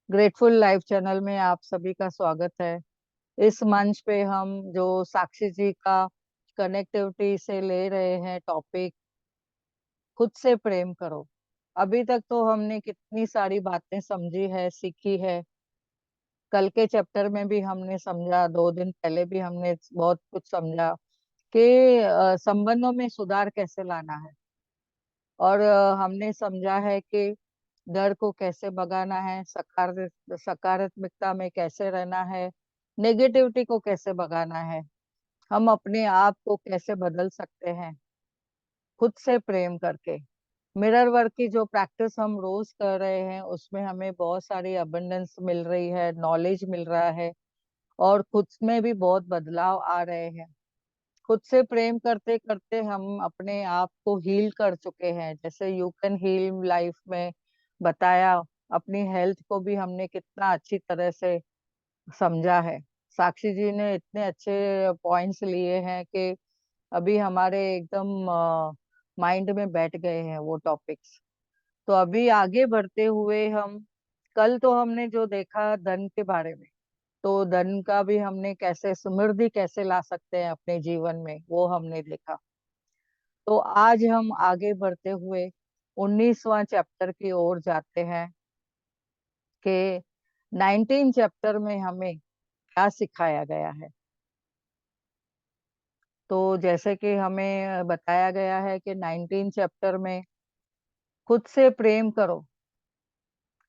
Grateful life channel में आप सभी का स्वागत है। इस मंच पे हम जो साक्षी जी का कनेक्टिविटी से ले रहे हैं टॉपिक, खुद से प्रेम करो। अभी तक तो हमने कितनी सारी बातें समझी है, सीखी है। कल के चैप्टर में भी हमने समझा, 2 दिन पहले भी हमने बहुत कुछ समझा कि संबंधों में सुधार कैसे लाना है। और हमने समझा है कि डर को कैसे भगाना है, सकारात्मकता में कैसे रहना है, नेगेटिविटी को कैसे भगाना है, हम अपने आप को कैसे बदल सकते हैं खुद से प्रेम करके। मिरर वर्क की जो प्रैक्टिस हम रोज कर रहे हैं उसमें हमें बहुत सारी अबंडेंस मिल रही है, नॉलेज मिल रहा है, और खुद में भी बहुत बदलाव आ रहे हैं। खुद से प्रेम करते करते हम अपने आप को हील कर चुके हैं, जैसे यू कैन हील लाइफ में बताया। अपनी हेल्थ को भी हमने कितना अच्छी तरह से समझा है। साक्षी जी ने इतने अच्छे पॉइंट्स लिए हैं कि अभी हमारे एकदम माइंड में बैठ गए हैं वो टॉपिक्स। तो अभी आगे बढ़ते हुए हम, कल तो हमने जो देखा धन के बारे में, तो धन का भी हमने कैसे समृद्धि कैसे ला सकते हैं अपने जीवन में, वो हमने देखा। तो आज हम आगे बढ़ते हुए 19वां चैप्टर की ओर जाते हैं कि 19 चैप्टर में हमें क्या सिखाया गया है। तो जैसे कि हमें बताया गया है कि 19 चैप्टर में खुद से प्रेम करो,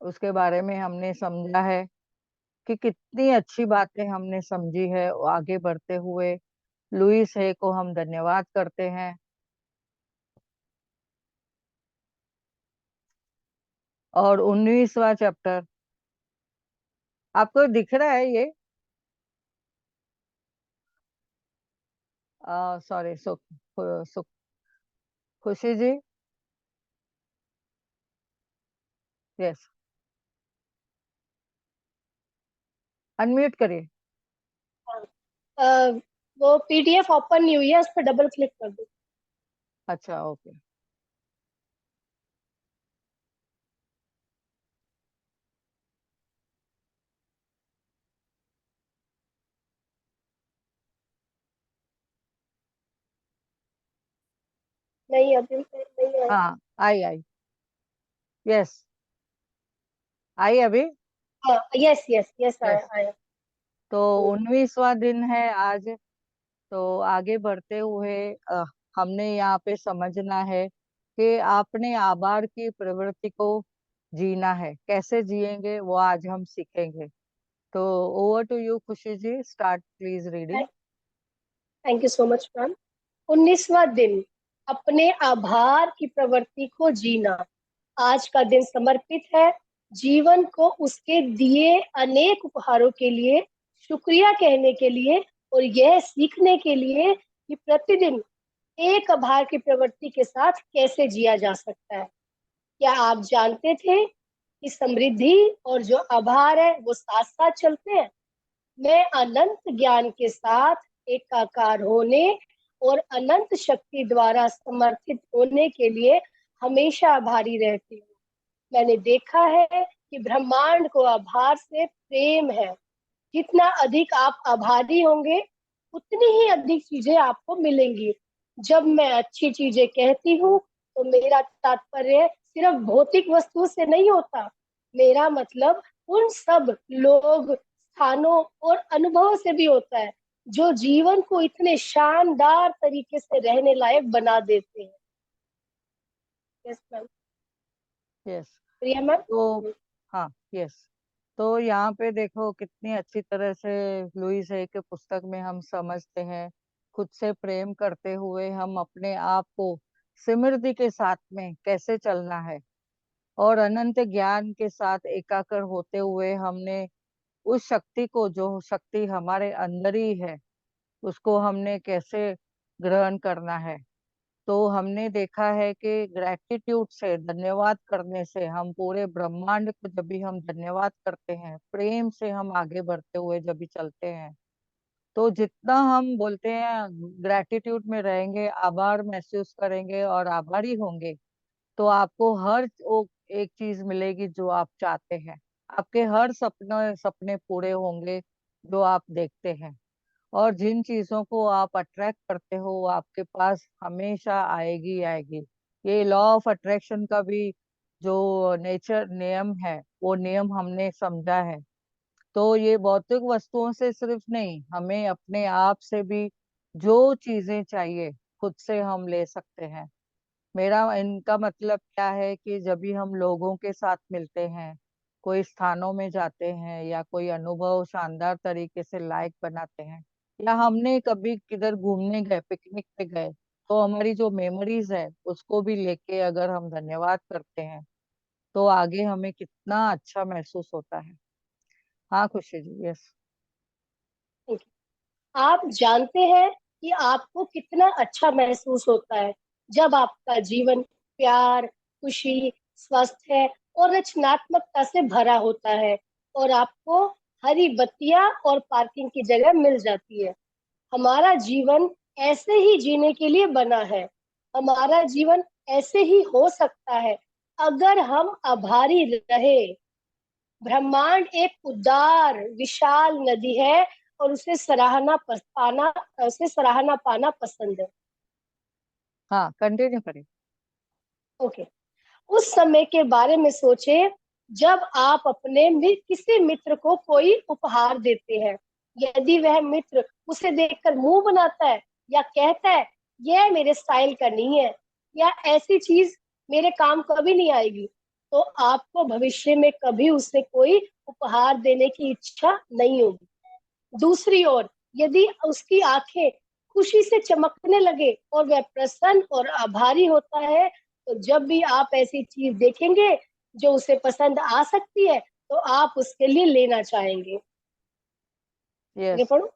उसके बारे में हमने समझा है कि कितनी अच्छी बातें हमने समझी है। आगे बढ़ते हुए लुइस है को हम धन्यवाद करते हैं। और 19वां चैप्टर आपको दिख रहा है ये? सॉरी, सुख खुशी जी। यस, अनम्यूट करिए। अ, वो पीडीएफ ओपन नहीं हुई है, उस पर डबल क्लिक कर दो। अच्छा, ओके। नहीं, अभी नहीं आया। हाँ, आई आई। यस, आई अभी। हाँ, यस यस यस, आया यस। आया। तो 19वां दिन है आज। तो आगे बढ़ते हुए हमने यहाँ पे समझना है कि आपने आभार की प्रवृत्ति को जीना है। कैसे जिएंगे वो आज हम सीखेंगे। तो over to you Khushi ji, start please reading. Thank you so much ma'am. 19वां दिन, अपने आभार की प्रवृत्ति को जीना। आज का दिन समर्पित है जीवन को उसके दिए अनेक उपहारों के लिए, शुक्रिया कहने के लिए, और यह सीखने के लिए कि प्रतिदिन एक आभार की प्रवृत्ति के साथ कैसे जिया जा सकता है। क्या आप जानते थे कि समृद्धि और जो आभार है वो साथ साथ चलते हैं? मैं अनंत ज्ञान के साथ एकाकार होने और अनंत शक्ति द्वारा समर्थित होने के लिए हमेशा आभारी रहती हूँ। मैंने देखा है कि ब्रह्मांड को आभार से प्रेम है। जितना अधिक आप आभारी होंगे, उतनी ही अधिक चीजें आपको मिलेंगी। जब मैं अच्छी चीजें कहती हूँ तो मेरा तात्पर्य सिर्फ भौतिक वस्तुओं से नहीं होता। मेरा मतलब उन सब लोग, स्थानों और अनुभवों से भी होता है जो जीवन को इतने शानदार तरीके से रहने लायक बना देते हैं। Yes ma'am. यस। प्रिया मैम। तो हाँ, यस। तो यहाँ पे देखो कितनी अच्छी तरह से लुइस है के पुस्तक में हम समझते हैं, खुद से प्रेम करते हुए हम अपने आप को समृद्धि के साथ में कैसे चलना है। और अनंत ज्ञान के साथ एकाकर होते हुए हमने उस शक्ति को, जो शक्ति हमारे अंदर ही है, उसको हमने कैसे ग्रहण करना है। तो हमने देखा है कि ग्रेटिट्यूड से, धन्यवाद करने से, हम पूरे ब्रह्मांड को जब भी हम धन्यवाद करते हैं, प्रेम से हम आगे बढ़ते हुए जब भी चलते हैं, तो जितना हम बोलते हैं ग्रेटिट्यूड में रहेंगे, आभार महसूस करेंगे और आभारी होंगे, तो आपको हर वो एक चीज मिलेगी जो आप चाहते हैं। आपके हर सपने सपने पूरे होंगे जो आप देखते हैं। और जिन चीजों को आप अट्रैक्ट करते हो वो आपके पास हमेशा आएगी आएगी। ये लॉ ऑफ अट्रैक्शन का भी जो नेचर नियम है वो नियम हमने समझा है। तो ये भौतिक वस्तुओं से सिर्फ नहीं, हमें अपने आप से भी जो चीजें चाहिए खुद से हम ले सकते हैं। मेरा इनका मतलब क्या है कि जब भी हम लोगों के साथ मिलते हैं, कोई स्थानों में जाते हैं या कोई अनुभव शानदार तरीके से लायक बनाते हैं, या हमने कभी किधर घूमने गए, पिकनिक पे गए, तो हमारी जो मेमोरीज है उसको भी लेके अगर हम धन्यवाद करते हैं तो आगे हमें कितना अच्छा महसूस होता है। हाँ खुशी जी, यस। आप जानते हैं कि आपको कितना अच्छा महसूस होता है जब आपका जीवन प्यार, खुशी, स्वस्थ है और रचनात्मकता से भरा होता है, और आपको हरी बत्तियां और पार्किंग की जगह मिल जाती है। हमारा जीवन ऐसे ही जीने के लिए बना है। हमारा जीवन ऐसे ही हो सकता है अगर हम आभारी रहे। ब्रह्मांड एक उदार विशाल नदी है, और उसे सराहना पाना पसंद है। हाँ कंटिन्यू करिए। ओके। उस समय के बारे में सोचे जब आप अपने किसी मित्र को कोई उपहार देते हैं। यदि वह मित्र उसे देखकर मुंह बनाता है या कहता है यह मेरे स्टाइल का नहीं है, या ऐसी चीज मेरे काम कभी नहीं आएगी, तो आपको भविष्य में कभी उसे कोई उपहार देने की इच्छा नहीं होगी। दूसरी ओर, यदि उसकी आंखें खुशी से चमकने लगे और वह प्रसन्न और आभारी होता है, तो जब भी आप ऐसी चीज देखेंगे जो उसे पसंद आ सकती है, तो आप उसके लिए लेना चाहेंगे। आगे यस। पढ़ो।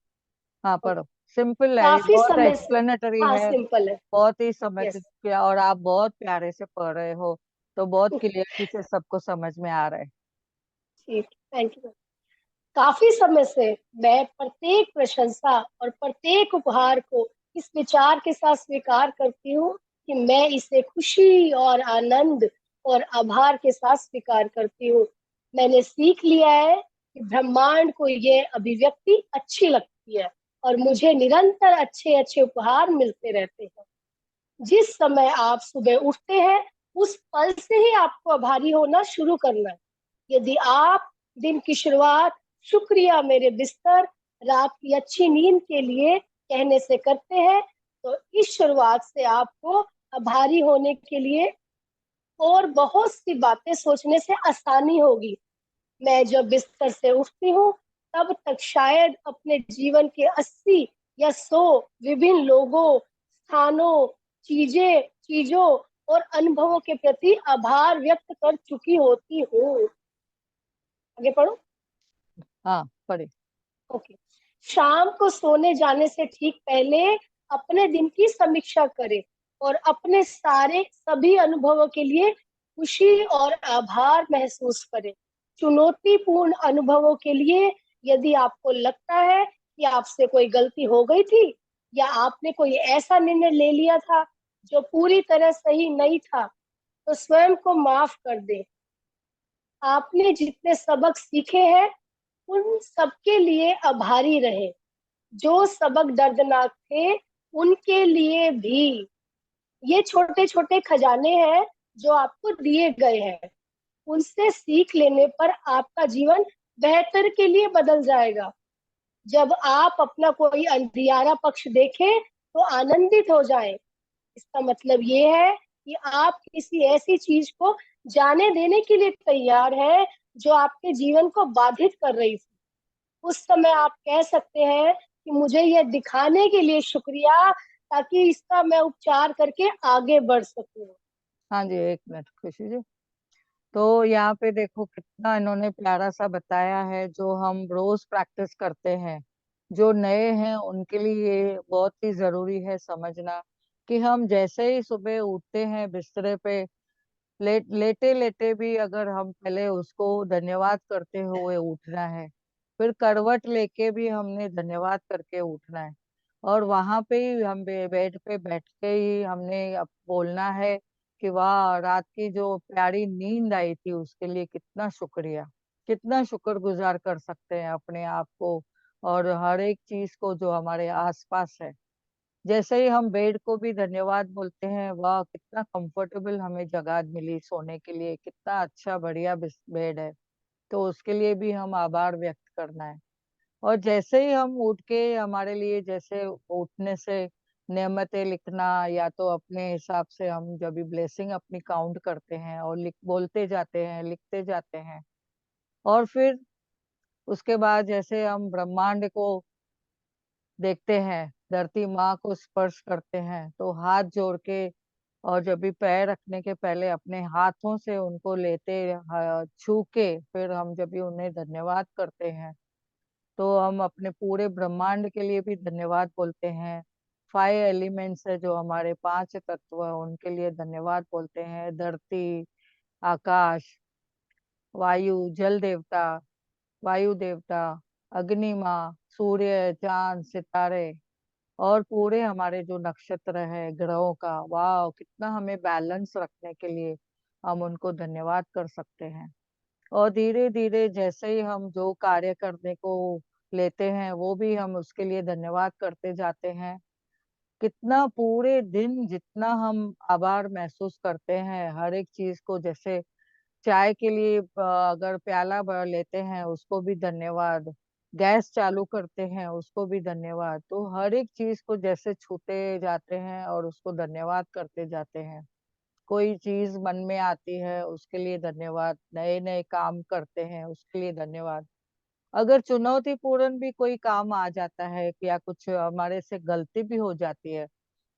हाँ ओके। पढ़ो। सिंपल है ये, काफी बहुत समय से। एक्सप्लेनेटरी हाँ, है। सिंपल है। बहुत ही समझ यस। के, और आप बहुत प्यारे से पढ़ रहे हो, तो बहुत क्लियरली से सबको समझ में आ रहा है। ठीक, थैंक यू। काफी समय से मैं प्रत्येक प्रशंसा और प्रत्येक उपहार को इस विचार के साथ स्वीकार करती हूँ कि मैं इसे खुशी और आनंद और आभार के साथ स्वीकार करती हूँ। मैंने सीख लिया है कि ब्रह्मांड को ये अभिव्यक्ति अच्छी लगती है, और मुझे निरंतर अच्छे अच्छे उपहार मिलते रहते हैं। जिस समय आप सुबह उठते हैं, उस पल से ही आपको आभारी होना शुरू करना है। यदि आप दिन की शुरुआत शुक्रिया मेरे बिस्तर, रात की अच्छी नींद के लिए कहने से करते हैं, तो इस शुरुआत से आपको आभारी होने के लिए और बहुत सी बातें सोचने से आसानी होगी। मैं जब बिस्तर से उठती हूँ, तब तक शायद अपने जीवन के 80 या 100 विभिन्न लोगों, स्थानों, चीजों और अनुभवों के प्रति आभार व्यक्त कर चुकी होती हूँ। आगे पढ़ो। हाँ पढ़िए। ओके। शाम को सोने जाने से ठीक पहले अपने दिन की समीक्षा करें और अपने सारे सभी अनुभवों के लिए खुशी और आभार महसूस करें। चुनौतीपूर्ण अनुभवों के लिए, यदि आपको लगता है कि आपसे कोई गलती हो गई थी या आपने कोई ऐसा निर्णय ले लिया था जो पूरी तरह सही नहीं था, तो स्वयं को माफ कर दें। आपने जितने सबक सीखे हैं, उन सबके लिए आभारी रहे। जो सबक दर्दनाक थे, उनके लिए भी। ये छोटे छोटे खजाने हैं जो आपको दिए गए हैं। उनसे सीख लेने पर आपका जीवन बेहतर के लिए बदल जाएगा। जब आप अपना कोई अंधियारा पक्ष देखें, तो आनंदित हो जाएं। इसका मतलब ये है कि आप किसी ऐसी चीज को जाने देने के लिए तैयार हैं जो आपके जीवन को बाधित कर रही थी। उस समय आप कह सकते हैं कि मुझे यह दिखाने के लिए शुक्रिया, ताकि इसका मैं उपचार करके आगे बढ़ सकूं। हाँ जी, एक मिनट खुशी जी। तो यहाँ पे देखो कितना इन्होंने प्यारा सा बताया है, जो हम रोज प्रैक्टिस करते हैं। जो नए हैं उनके लिए ये बहुत ही जरूरी है समझना कि हम जैसे ही सुबह उठते हैं बिस्तरे पे, लेटे लेटे भी अगर हम पहले उसको धन्यवाद करते हुए उठना है, फिर करवट लेके भी हमने धन्यवाद करके उठना है, और वहां पे ही हम बेड पे बैठ के ही हमने अब बोलना है कि वाह, रात की जो प्यारी नींद आई थी उसके लिए कितना शुक्रिया। कितना शुक्रगुजार कर सकते हैं अपने आप को और हर एक चीज को जो हमारे आसपास है। जैसे ही हम बेड को भी धन्यवाद बोलते हैं, वाह कितना कंफर्टेबल हमें जगह मिली सोने के लिए, कितना अच्छा बढ़िया बेड है, तो उसके लिए भी हम आभार व्यक्त करना है। और जैसे ही हम उठ के, हमारे लिए जैसे उठने से नेमतें लिखना, या तो अपने हिसाब से हम जब भी ब्लेसिंग अपनी काउंट करते हैं और लिख बोलते जाते हैं, लिखते जाते हैं। और फिर उसके बाद जैसे हम ब्रह्मांड को देखते हैं, धरती माँ को स्पर्श करते हैं, तो हाथ जोड़ के, और जब भी पैर रखने के पहले अपने हाथों से उनको लेते, छू के फिर हम जब भी उन्हें धन्यवाद करते हैं, तो हम अपने पूरे ब्रह्मांड के लिए भी धन्यवाद बोलते हैं। 5 एलिमेंट्स है जो हमारे 5 तत्व है, उनके लिए धन्यवाद बोलते हैं। धरती, आकाश, वायु, जल देवता, वायु देवता, अग्नि माँ, सूर्य, चांद, सितारे, और पूरे हमारे जो नक्षत्र है ग्रहों का, वाह कितना हमें बैलेंस रखने के लिए हम उनको धन्यवाद कर सकते हैं। और धीरे धीरे जैसे ही हम जो कार्य करने को लेते हैं, वो भी हम उसके लिए धन्यवाद करते जाते हैं। कितना पूरे दिन जितना हम आभार महसूस करते हैं हर एक चीज को, जैसे चाय के लिए अगर प्याला भर लेते हैं उसको भी धन्यवाद, गैस चालू करते हैं उसको भी धन्यवाद, तो हर एक चीज को जैसे छूते जाते हैं और उसको धन्यवाद करते जाते हैं। कोई चीज मन में आती है उसके लिए धन्यवाद, नए नए काम करते हैं उसके लिए धन्यवाद। अगर चुनौतीपूर्ण भी कोई काम आ जाता है या कुछ हमारे से गलती भी हो जाती है,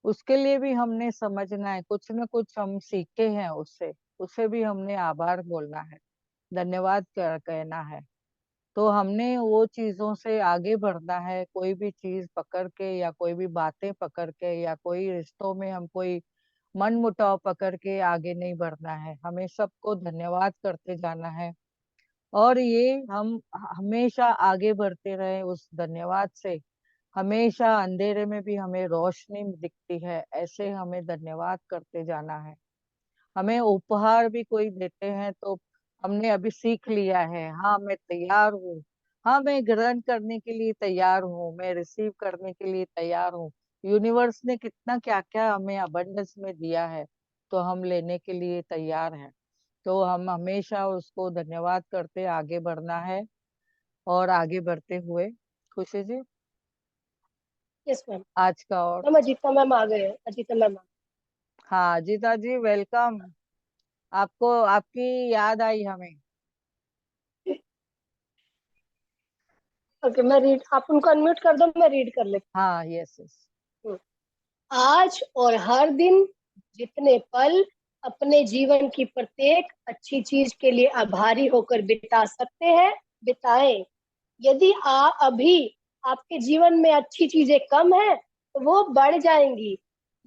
उसके लिए भी हमने समझना है, कुछ न कुछ हम सीखे हैं उससे, उसे भी हमने आभार बोलना है, धन्यवाद कहना है। तो हमने वो चीजों से आगे बढ़ना है, कोई भी चीज पकड़ के या कोई भी बातें पकड़ के या कोई रिश्तों में हम कोई मन मुटाव पकड़ के आगे नहीं बढ़ना है, हमें सबको धन्यवाद करते जाना है। और ये हम हमेशा आगे बढ़ते रहे उस धन्यवाद से, हमेशा अंधेरे में भी हमें रोशनी दिखती है, ऐसे हमें धन्यवाद करते जाना है। हमें उपहार भी कोई देते हैं तो हमने अभी सीख लिया है, हाँ मैं तैयार हूँ, हाँ मैं ग्रहण करने के लिए तैयार हूँ, मैं रिसीव करने के लिए तैयार हूँ। यूनिवर्स ने कितना क्या क्या हमें अबंडेंस में दिया है, तो हम लेने के लिए तैयार हैं। तो हम हमेशा उसको धन्यवाद करते आगे बढ़ना है। और आगे बढ़ते हुए, खुशी जी, यस मैम। आज का और, मैम अजीता मैम आ गए हैं, अजीता मैम। हाँ जीता जी वेलकम। आपको आपकी याद आई हमें। ओके, मैं रीड, आप उनको अनम्यूट कर दो, मैं रीड कर लेती हाँ, यस यस। हूँ। आज और हर दिन जितने पल अपने जीवन की प्रत्येक अच्छी चीज के लिए आभारी होकर बिता सकते हैं, बिताएं। यदि अभी आपके जीवन में अच्छी चीजें कम है तो वो बढ़ जाएंगी।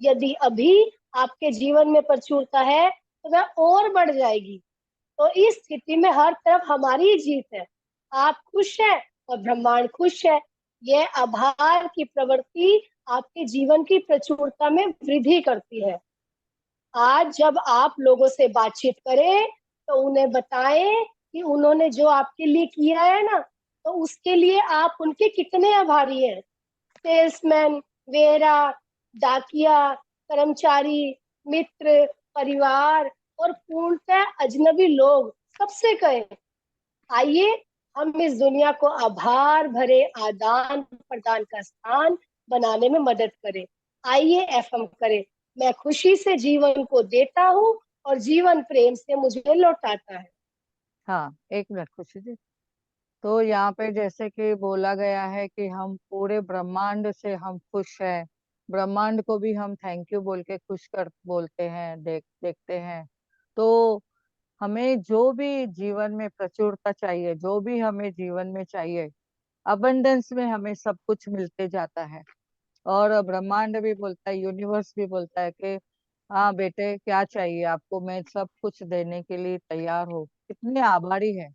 यदि अभी आपके जीवन में प्रचुरता है तो वह और बढ़ जाएगी। तो इस स्थिति में हर तरफ हमारी ही जीत है। आप खुश हैं और ब्रह्मांड खुश है। यह आभार की प्रवृत्ति आपके जीवन की प्रचुरता में वृद्धि करती है। आज जब आप लोगों से बातचीत करें तो उन्हें बताएं कि उन्होंने जो आपके लिए किया है ना, तो उसके लिए आप उनके कितने आभारी हैं। सेल्समैन, वेरा, डाकिया, कर्मचारी, मित्र, परिवार और पूर्णतः अजनबी लोग, सबसे कहें, आइए हम इस दुनिया को आभार भरे आदान प्रदान का स्थान बनाने में मदद करें। आइए एफएम करें, मैं खुशी से जीवन को देता हूँ और जीवन प्रेम से मुझे लौटाता है। हाँ, एक मिनट खुशी जी। तो यहाँ पे जैसे कि बोला गया है कि हम पूरे ब्रह्मांड से हम खुश हैं, ब्रह्मांड को भी हम थैंक यू बोल के खुश कर बोलते हैं, देखते हैं। तो हमें जो भी जीवन में प्रचुरता चाहिए, जो भी हमें जीवन में चाहिए, अबंडेंस में हमें सब कुछ मिलते जाता है। और ब्रह्मांड भी बोलता है, यूनिवर्स भी बोलता है कि हाँ बेटे क्या चाहिए आपको, मैं सब कुछ देने के लिए तैयार हूँ। कितने आभारी है।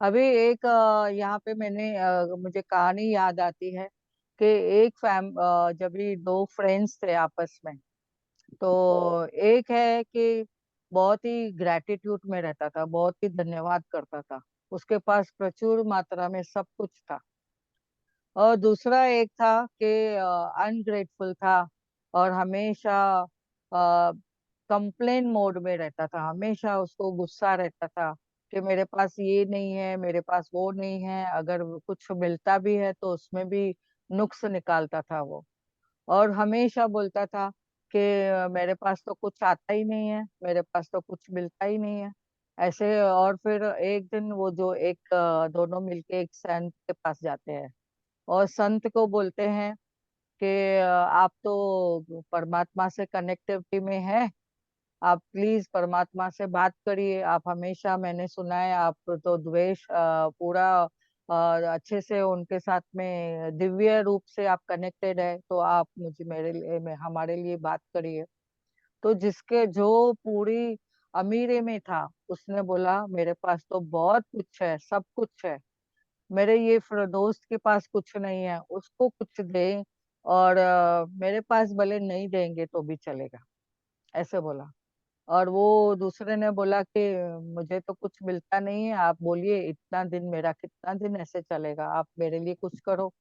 अभी एक यहाँ पे मैंने मुझे कहानी याद आती है कि एक जब भी दो फ्रेंड्स थे आपस में, तो एक है कि बहुत ही ग्रेटिट्यूड में रहता था, बहुत ही धन्यवाद करता था। उसके पास प्रचुर मात्रा में सब कुछ था। और दूसरा एक था कि अनग्रेटफुल था, और हमेशा कंप्लेन मोड में रहता था। हमेशा उसको गुस्सा रहता था कि मेरे पास ये नहीं है, मेरे पास वो नहीं है। अगर कुछ मिलता भी है तो उसमें भी नुक्स निकालता था वो। और हमेशा बोलता था कि मेरे पास तो कुछ आता ही नहीं है, मेरे पास तो कुछ मिलता ही नहीं है, ऐसे। और फिर एक दिन वो जो एक दोनों मिलके एक संत के पास जाते हैं, और संत को बोलते हैं कि आप तो परमात्मा से कनेक्टिविटी में है, आप प्लीज परमात्मा से बात करिए। आप हमेशा, मैंने सुना है आप तो द्वेष पूरा अच्छे से उनके साथ में दिव्य रूप से आप कनेक्टेड है, तो आप मुझे, मेरे लिए, हमारे लिए बात करिए। तो जिसके जो पूरी अमीरी में था, उसने बोला मेरे पास तो बहुत कुछ है, सब कुछ है, मेरे ये दोस्त के पास कुछ नहीं है, उसको कुछ दे। और मेरे पास भले नहीं देंगे तो भी चलेगा, ऐसे बोला। और वो दूसरे ने बोला कि मुझे तो कुछ मिलता नहीं है, आप बोलिए इतना दिन, मेरा कितना दिन ऐसे चलेगा, आप मेरे लिए कुछ करो।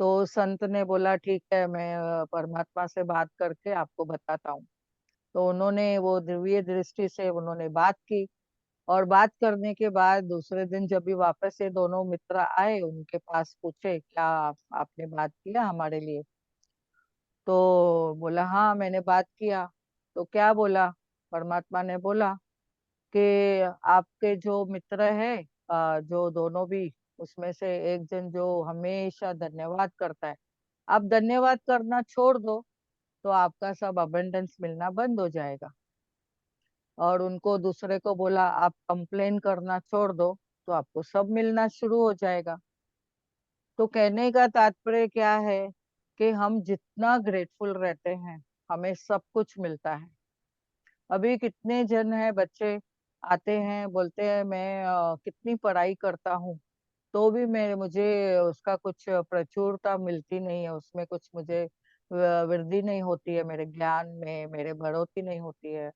तो संत ने बोला ठीक है, मैं परमात्मा से बात करके आपको बताता हूँ। तो उन्होंने वो दिव्य दृष्टि से उन्होंने बात की। और बात करने के बाद दूसरे दिन जब भी वापस ये दोनों मित्र आए, उनके पास पूछे क्या आपने बात किया हमारे लिए? तो बोला हाँ, मैंने बात किया। तो क्या बोला? परमात्मा ने बोला कि आपके जो मित्र है, जो दोनों भी, उसमें से एक जन जो हमेशा धन्यवाद करता है, आप धन्यवाद करना छोड़ दो तो आपका सब अबंडेंस मिलना बंद हो जाएगा। और उनको, दूसरे को बोला आप कंप्लेन करना छोड़ दो तो आपको सब मिलना शुरू हो जाएगा। तो कहने का तात्पर्य क्या है कि हम जितना ग्रेटफुल रहते हैं, हमें सब कुछ मिलता है। अभी कितने जन है, बच्चे आते हैं बोलते हैं मैं कितनी पढ़ाई करता हूँ, तो भी मैं, मुझे उसका कुछ प्रचुरता मिलती नहीं है, उसमें कुछ मुझे वृद्धि नहीं होती है, मेरे ज्ञान में मेरे बढ़ोतरी नहीं होती है।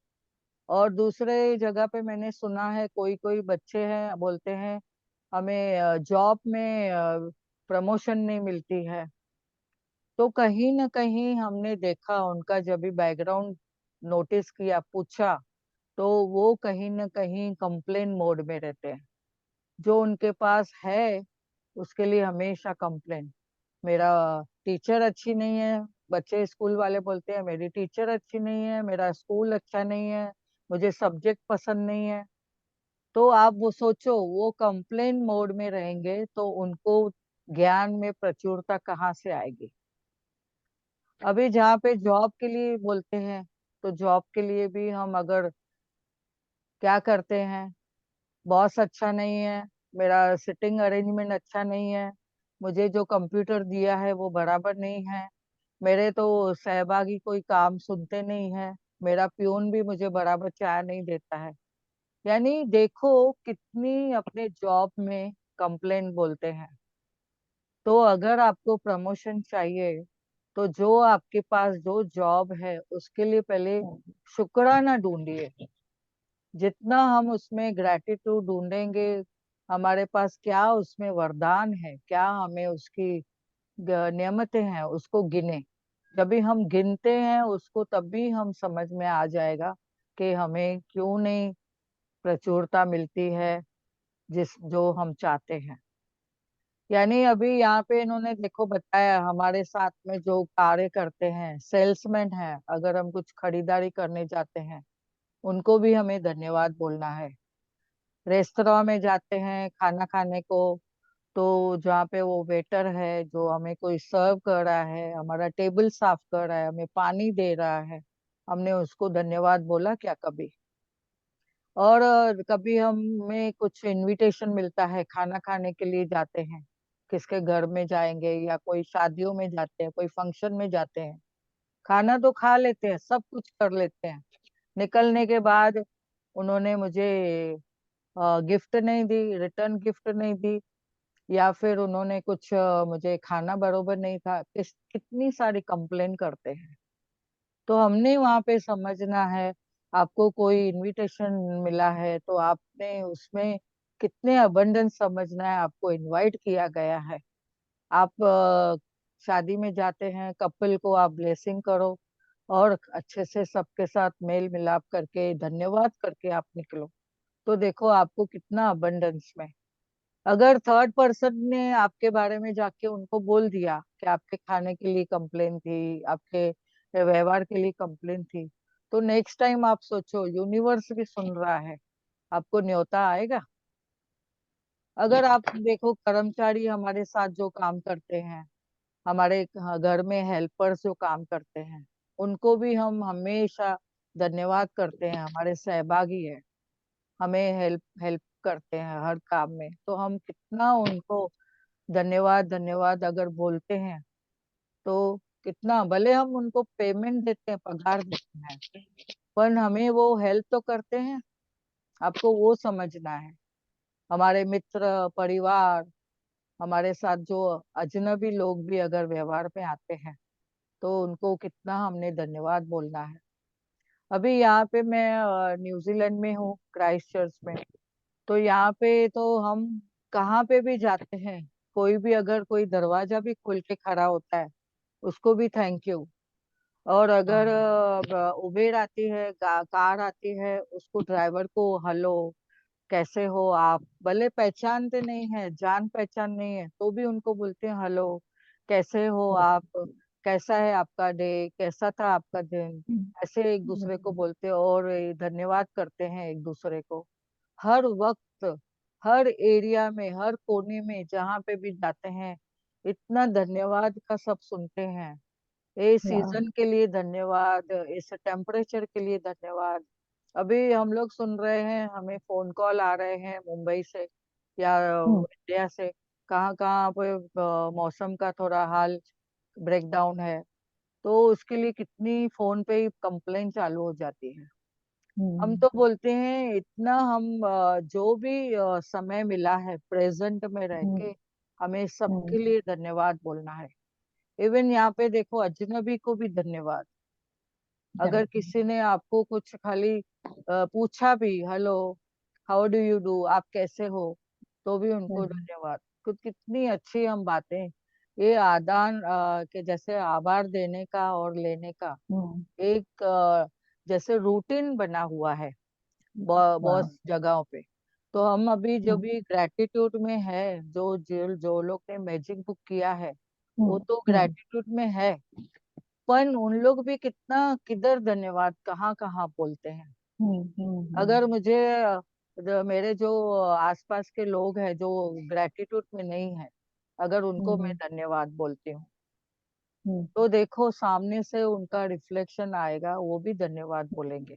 और दूसरे जगह पे मैंने सुना है, कोई कोई बच्चे हैं बोलते हैं हमें जॉब में प्रमोशन नहीं मिलती है। तो कहीं ना कहीं हमने देखा उनका, जब भी बैकग्राउंड नोटिस किया, पूछा, तो वो कहीं ना कहीं कंप्लेन मोड में रहते हैं। जो उनके पास है उसके लिए हमेशा कंप्लेन, मेरा टीचर अच्छी नहीं है। बच्चे स्कूल वाले बोलते हैं मेरी टीचर अच्छी नहीं है, मेरा स्कूल अच्छा नहीं है, मुझे सब्जेक्ट पसंद नहीं है। तो आप वो सोचो, वो कंप्लेन मोड में रहेंगे तो उनको ज्ञान में प्रचुरता कहाँ से आएगी? अभी जहाँ पे जॉब के लिए बोलते हैं, तो जॉब के लिए भी हम अगर क्या करते हैं, बॉस अच्छा नहीं है, मेरा सिटिंग अरेंजमेंट अच्छा नहीं है, मुझे जो कंप्यूटर दिया है वो बराबर नहीं है, मेरे तो सहभागी कोई काम सुनते नहीं है, मेरा प्यून भी मुझे बराबर चाय नहीं देता है। यानी देखो कितनी अपने जॉब में कंप्लेन बोलते हैं। तो अगर आपको प्रमोशन चाहिए, तो जो आपके पास जो जॉब है उसके लिए पहले शुक्राना ढूंढिए। जितना हम उसमें ग्रेटिट्यूड ढूंढेंगे, हमारे पास क्या उसमें वरदान है, क्या हमें उसकी नियमतें हैं, उसको गिने। जब भी हम गिनते हैं उसको, तब भी हम समझ में आ जाएगा कि हमें क्यों नहीं प्रचुरता मिलती है जिस जो हम चाहते हैं। यानी अभी यहाँ पे इन्होंने देखो बताया, हमारे साथ में जो कार्य करते हैं, सेल्समैन है, अगर हम कुछ खरीदारी करने जाते हैं, उनको भी हमें धन्यवाद बोलना है। रेस्तरां में जाते हैं खाना खाने को, तो जहाँ पे वो वेटर है जो हमें कोई सर्व कर रहा है, हमारा टेबल साफ कर रहा है, हमें पानी दे रहा है, हमने उसको धन्यवाद बोला क्या कभी? और कभी हमें कुछ इनविटेशन मिलता है, खाना खाने के लिए जाते हैं, किसके घर में जाएंगे या कोई शादियों में जाते हैं, कोई फंक्शन में जाते हैं, खाना तो खा लेते हैं, सब कुछ कर लेते हैं, निकलने के बाद उन्होंने मुझे गिफ्ट नहीं दी, रिटर्न गिफ्ट नहीं दी, या फिर उन्होंने कुछ मुझे खाना बरोबर नहीं था, कितनी सारी कंप्लेन करते हैं। तो हमने वहां पे समझना है आपको कोई इनविटेशन मिला है तो आपने उसमें कितने अबंडेंस समझना है, आपको इनवाइट किया गया है। आप शादी में जाते हैं, कपल को आप ब्लेसिंग करो और अच्छे से सबके साथ मेल मिलाप करके धन्यवाद करके आप निकलो। तो देखो आपको कितना अबंडेंस में। अगर थर्ड पर्सन ने आपके बारे में जाके उनको बोल दिया कि आपके खाने के लिए कंप्लेन थी, आपके व्यवहार के लिए कंप्लेन थी, तो नेक्स्ट टाइम आप सोचो, यूनिवर्स भी सुन रहा है, आपको न्योता आएगा। अगर आप देखो कर्मचारी हमारे साथ जो काम करते हैं, हमारे घर में हेल्पर्स जो काम करते हैं, उनको भी हम हमेशा धन्यवाद करते हैं। हमारे सहभागी है, हमें हेल्प हेल्प करते हैं हर काम में, तो हम कितना उनको धन्यवाद धन्यवाद अगर बोलते हैं तो कितना, भले हम उनको पेमेंट देते हैं, पगार देते हैं, पर हमें वो हेल्प तो करते हैं। आपको वो समझना है। हमारे मित्र परिवार, हमारे साथ जो अजनबी लोग भी अगर व्यवहार में आते हैं तो उनको कितना हमने धन्यवाद बोलना है। अभी यहाँ पे मैं न्यूजीलैंड में हूँ, क्राइस्ट चर्च में। तो यहाँ पे तो हम कहाँ पे भी जाते हैं, कोई भी अगर कोई दरवाजा भी खोल के खड़ा होता है, उसको भी थैंक यू। और अगर उबेर आती है, कार आती है, उसको ड्राइवर को हेलो, कैसे हो आप, भले पहचानते नहीं है, जान पहचान नहीं है, तो भी उनको बोलते हैं हेलो, कैसे हो आप, कैसा है आपका डे, कैसा था आपका दिन। ऐसे एक दूसरे को बोलते हैं और धन्यवाद करते हैं एक दूसरे को। हर वक्त, हर एरिया में, हर कोने में जहाँ पे भी जाते हैं, इतना धन्यवाद का सब सुनते हैं। इस वाह। सीजन के लिए धन्यवाद, इस टेम्परेचर के लिए धन्यवाद। अभी हम लोग सुन रहे हैं, हमें फोन कॉल आ रहे हैं मुंबई से या हम्म, इंडिया से, कहाँ कहाँ पे मौसम का थोड़ा हाल ब्रेक डाउन है, तो उसके लिए कितनी फोन पे ही कंप्लेन चालू हो जाती है। हम हम्म, तो बोलते हैं इतना हम जो भी समय मिला है प्रेजेंट में रह हम्म, के, हमें हम्म, सबके लिए धन्यवाद बोलना है। इवन यहाँ पे देखो अजनबी को भी धन्यवाद। अगर correct, किसी ने आपको कुछ खाली पूछा भी, hello, how do you do, आप कैसे हो, तो भी उनको हम्म, धन्यवाद। कितनी अच्छी हम बातें, ये आदान के जैसे आभार देने का और लेने का हम्म, एक जैसे रूटीन बना हुआ है बहुत वाह, जगहों पे। तो हम अभी जो हम्म, भी ग्रेटिट्यूड में है, जो जो लोग ने मैजिक बुक किया है, वो हम्म, तो हम्म, ग्रेटिट्यूड में है, पर उन लोग भी कितना किधर धन्यवाद कहाँ कहाँ बोलते हैं। हम्म, अगर मुझे मेरे जो आसपास के लोग हैं जो ग्रेटिट्यूड में नहीं है, अगर उनको मैं हम्म, धन्यवाद बोलती हूँ, हम्म, तो देखो सामने से उनका रिफ्लेक्शन आएगा, वो भी धन्यवाद बोलेंगे।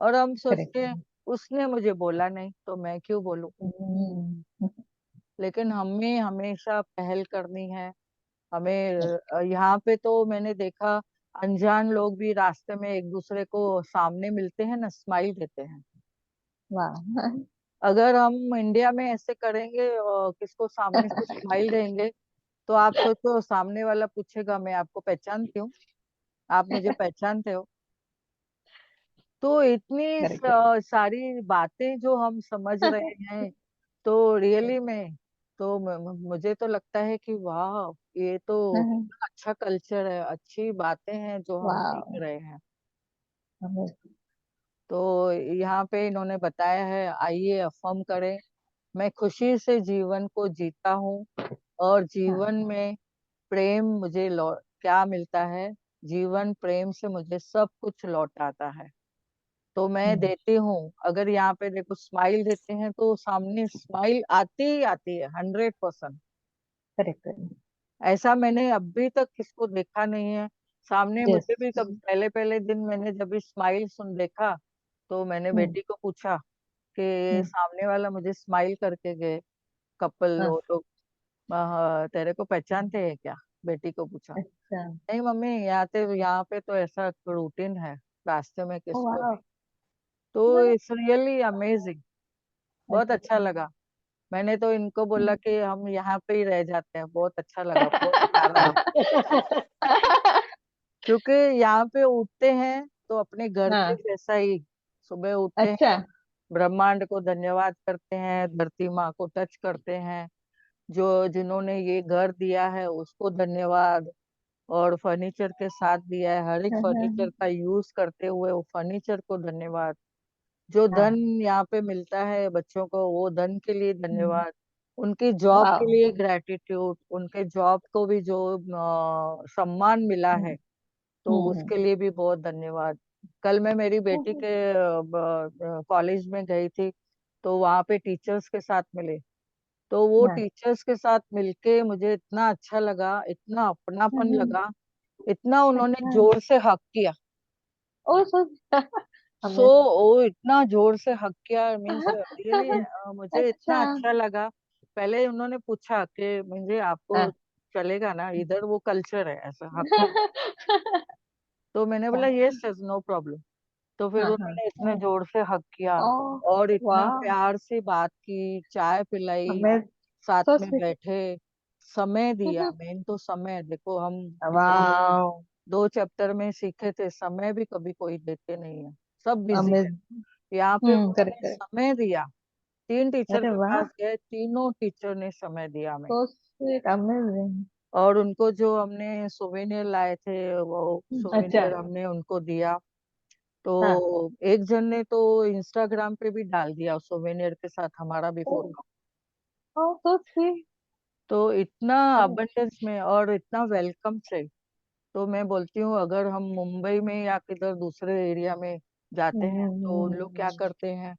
और हम correct, सोचते हैं उसने मुझे बोला नहीं तो मैं क्यों बोलूं। हम्म, लेकिन हमें हमेशा पहल करनी है। हमें यहाँ पे तो मैंने देखा, अनजान लोग भी रास्ते में एक दूसरे को सामने मिलते हैं ना, स्माइल देते हैं। वाह, अगर हम इंडिया में ऐसे करेंगे और किसको सामने से स्माइल देंगे, तो आप सोचो सामने वाला पूछेगा मैं आपको पहचानती हूँ, आप मुझे पहचानते हो। तो इतनी correct, correct, सारी बातें जो हम समझ रहे हैं, तो रियली में, तो मुझे तो लगता है कि वाह, ये तो कितना अच्छा कल्चर है, अच्छी बातें हैं जो हम सीख वाह, रहे हैं। तो यहाँ पे इन्होंने बताया है, आइए अफर्म करें, मैं खुशी से जीवन को जीता हूँ और हाँ, जीवन में प्रेम मुझे क्या मिलता है, जीवन प्रेम से मुझे सब कुछ लौट आता है। तो मैं हम्म, देती हूँ, अगर यहाँ पे देखो स्माइल देते हैं तो सामने स्माइल आती ही आती है 100%। correct, correct, ऐसा मैंने अभी तक किसको देखा नहीं है। सामने yes, मुझे भी कब पहले पहले दिन मैंने जब भी स्माइल सुन देखा, तो मैंने हम्म, बेटी को पूछा कि हम्म, सामने वाला मुझे स्माइल करके गए, कपल हाँ, वो लोग, तेरे को पहचानते हैं क्या, बेटी को पूछा। अच्छा, नहीं मम्मी, यहाँ पे तो ऐसा रूटीन है, रास्ते में किसको वाह, भी। तो इट्स रियली अमेजिंग, बहुत अच्छा अच्छा, लगा। मैंने तो इनको बोला कि हम यहाँ पे ही रह जाते हैं, बहुत अच्छा लगा, बहुत प्यारा है। क्योंकि यहाँ पे उठते हैं तो अपने घर के हाँ, जैसा ही, सुबह उठते अच्छा। हैं, ब्रह्मांड को धन्यवाद करते हैं, धरती माँ को टच करते हैं, जो जिन्होंने ये घर दिया है उसको धन्यवाद, और फर्नीचर के साथ दिया है, हर एक हाँ फर्नीचर हाँ का यूज करते हुए वो फर्नीचर को धन्यवाद, जो धन हाँ। यहाँ पे मिलता है बच्चों को वो धन के लिए धन्यवाद, उनकी जॉब के वाह। लिए ग्रेटिट्यूड, उनके जॉब को भी जो सम्मान मिला है तो हम्म। उसके लिए भी बहुत धन्यवाद। कल मैं मेरी बेटी हम्म। के कॉलेज में गई थी, तो वहाँ पे टीचर्स के साथ मिले, तो वो हाँ। टीचर्स के साथ मिलके मुझे इतना अच्छा लगा, इतना अपनापन हम्म। लगा, इतना उन्होंने अच्छा। जोर से हक किया। ओ सो सो हमें। वो इतना जोर से हक किया, मीन्स रियली मुझे इतना अच्छा। अच्छा लगा। पहले उन्होंने पूछा कि मुझे आपको हाँ। चलेगा ना, इधर वो कल्चर है ऐसा हक करना, तो मैंने बोला यस यस नो प्रॉब्लम। तो फिर हाँ हाँ। उन्होंने इतने जोर से हक किया ओ और इतना वाह। प्यार से बात की, चाय पिलाई, हमें साथ सो में स्वीट। बैठे, समय दिया। मेन तो समय, देखो हम वाह। 2 चैप्टर में सीखे थे, समय भी कभी कोई देते नहीं है, सब बिजी है। हमें। यहाँ पे उन्होंने करेक्ट करेक्ट। समय दिया, 3 टीचर अरे के वाह। पास गए, तीनों टीचर ने समय दिया हमें। So sweet amazing. और उनको जो हमने सोवेनियर लाए थे वो अच्छा। सोवेनियर हमने उनको दिया। तो हाँ। एक जन ने तो इंस्टाग्राम पे भी डाल दिया सोवेनियर के साथ हमारा भी ओ फोटो। So sweet. तो इतना अरे। अबंडेंस में और इतना वेलकम से, तो मैं बोलती हूँ अगर हम मुंबई में या किधर दूसरे एरिया में जाते हैं तो उन लोग क्या करते हैं,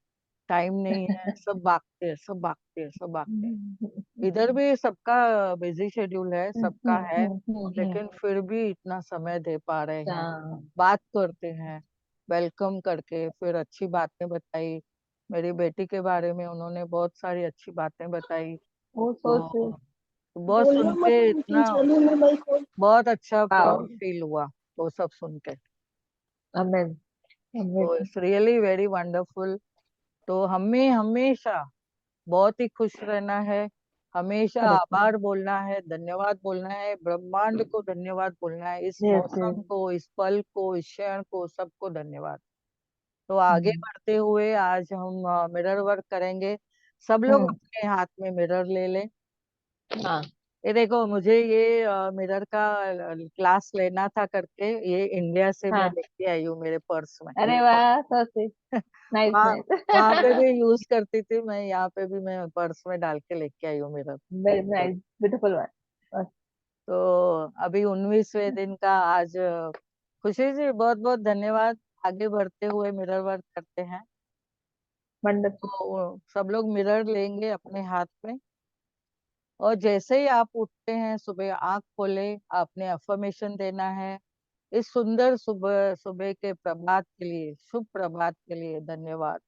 टाइम नहीं है, सब भागते हैं, सब भागते हैं, सब भागते हैं। इधर भी सबका बिजी शेड्यूल है, सबका है, लेकिन फिर भी इतना समय दे पा रहे हैं, बात करते हैं, वेलकम करके फिर अच्छी बातें बताई। मेरी बेटी के बारे में उन्होंने बहुत सारी अच्छी बातें बताई, ओ सो तो स्वीट। बहुत बोलना सुन मत के आंटी, इतना चालू में माइक ऑन। बहुत अच्छा वाओ। प्राउड फील हुआ वो सब सुन के। अमेजिंग तो amazing. It's really very wonderful. तो हमें हमेशा बहुत ही खुश रहना है, हमेशा करेक्ट। आभार बोलना है, धन्यवाद बोलना है, ब्रह्मांड को धन्यवाद बोलना है, इस यस मौसम यस। को, इस पल को, इस क्षण को, सबको धन्यवाद। तो आगे बढ़ते हुए आज हम मिरर वर्क करेंगे। सब लोग हम्म। अपने हाथ में मिरर ले लें। हाँ। ये देखो, मुझे ये मिरर का क्लास लेना था करके ये इंडिया से मैं हाँ। लेके आई हूँ मेरे पर्स में। अरे वाह सो स्वीट। नाइस वहाँ नाइस। वहाँ पे भी यूज करती थी मैं, यहाँ पे भी मैं पर्स में डाल के लेके आई हूँ mirror. Very nice beautiful one. तो अभी 19वें दिन का आज खुशी जी बहुत बहुत धन्यवाद। आगे बढ़ते हुए मिरर वर्क करते हैं। वंडरफुल। तो सब लोग मिरर लेंगे अपने हाथ में, और जैसे ही आप उठते हैं सुबह आंख खोले, आपने अफर्मेशन देना है, इस सुंदर सुबह सुबह के प्रभात के लिए, शुभ प्रभात के लिए धन्यवाद,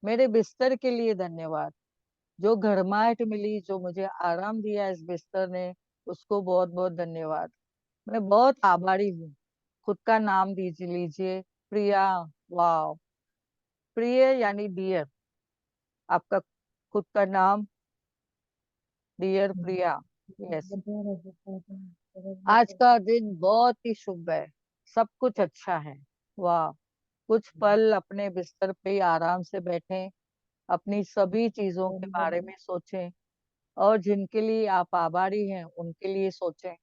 मेरे बिस्तर के लिए धन्यवाद, जो घरमाहट मिली, जो मुझे आराम दिया इस बिस्तर ने, उसको बहुत बहुत धन्यवाद। मैं बहुत आभारी हूँ। खुद का नाम दीजिए, लीजिए, प्रिया। वाह, प्रिय यानी डियर, आपका खुद का नाम, डियर प्रिया। यस, आज का दिन बहुत ही शुभ है, सब कुछ अच्छा है। वाह, कुछ पल अपने बिस्तर पे ही आराम से बैठें, अपनी सभी चीजों के बारे में सोचें, और जिनके लिए आप आभारी हैं उनके लिए सोचें।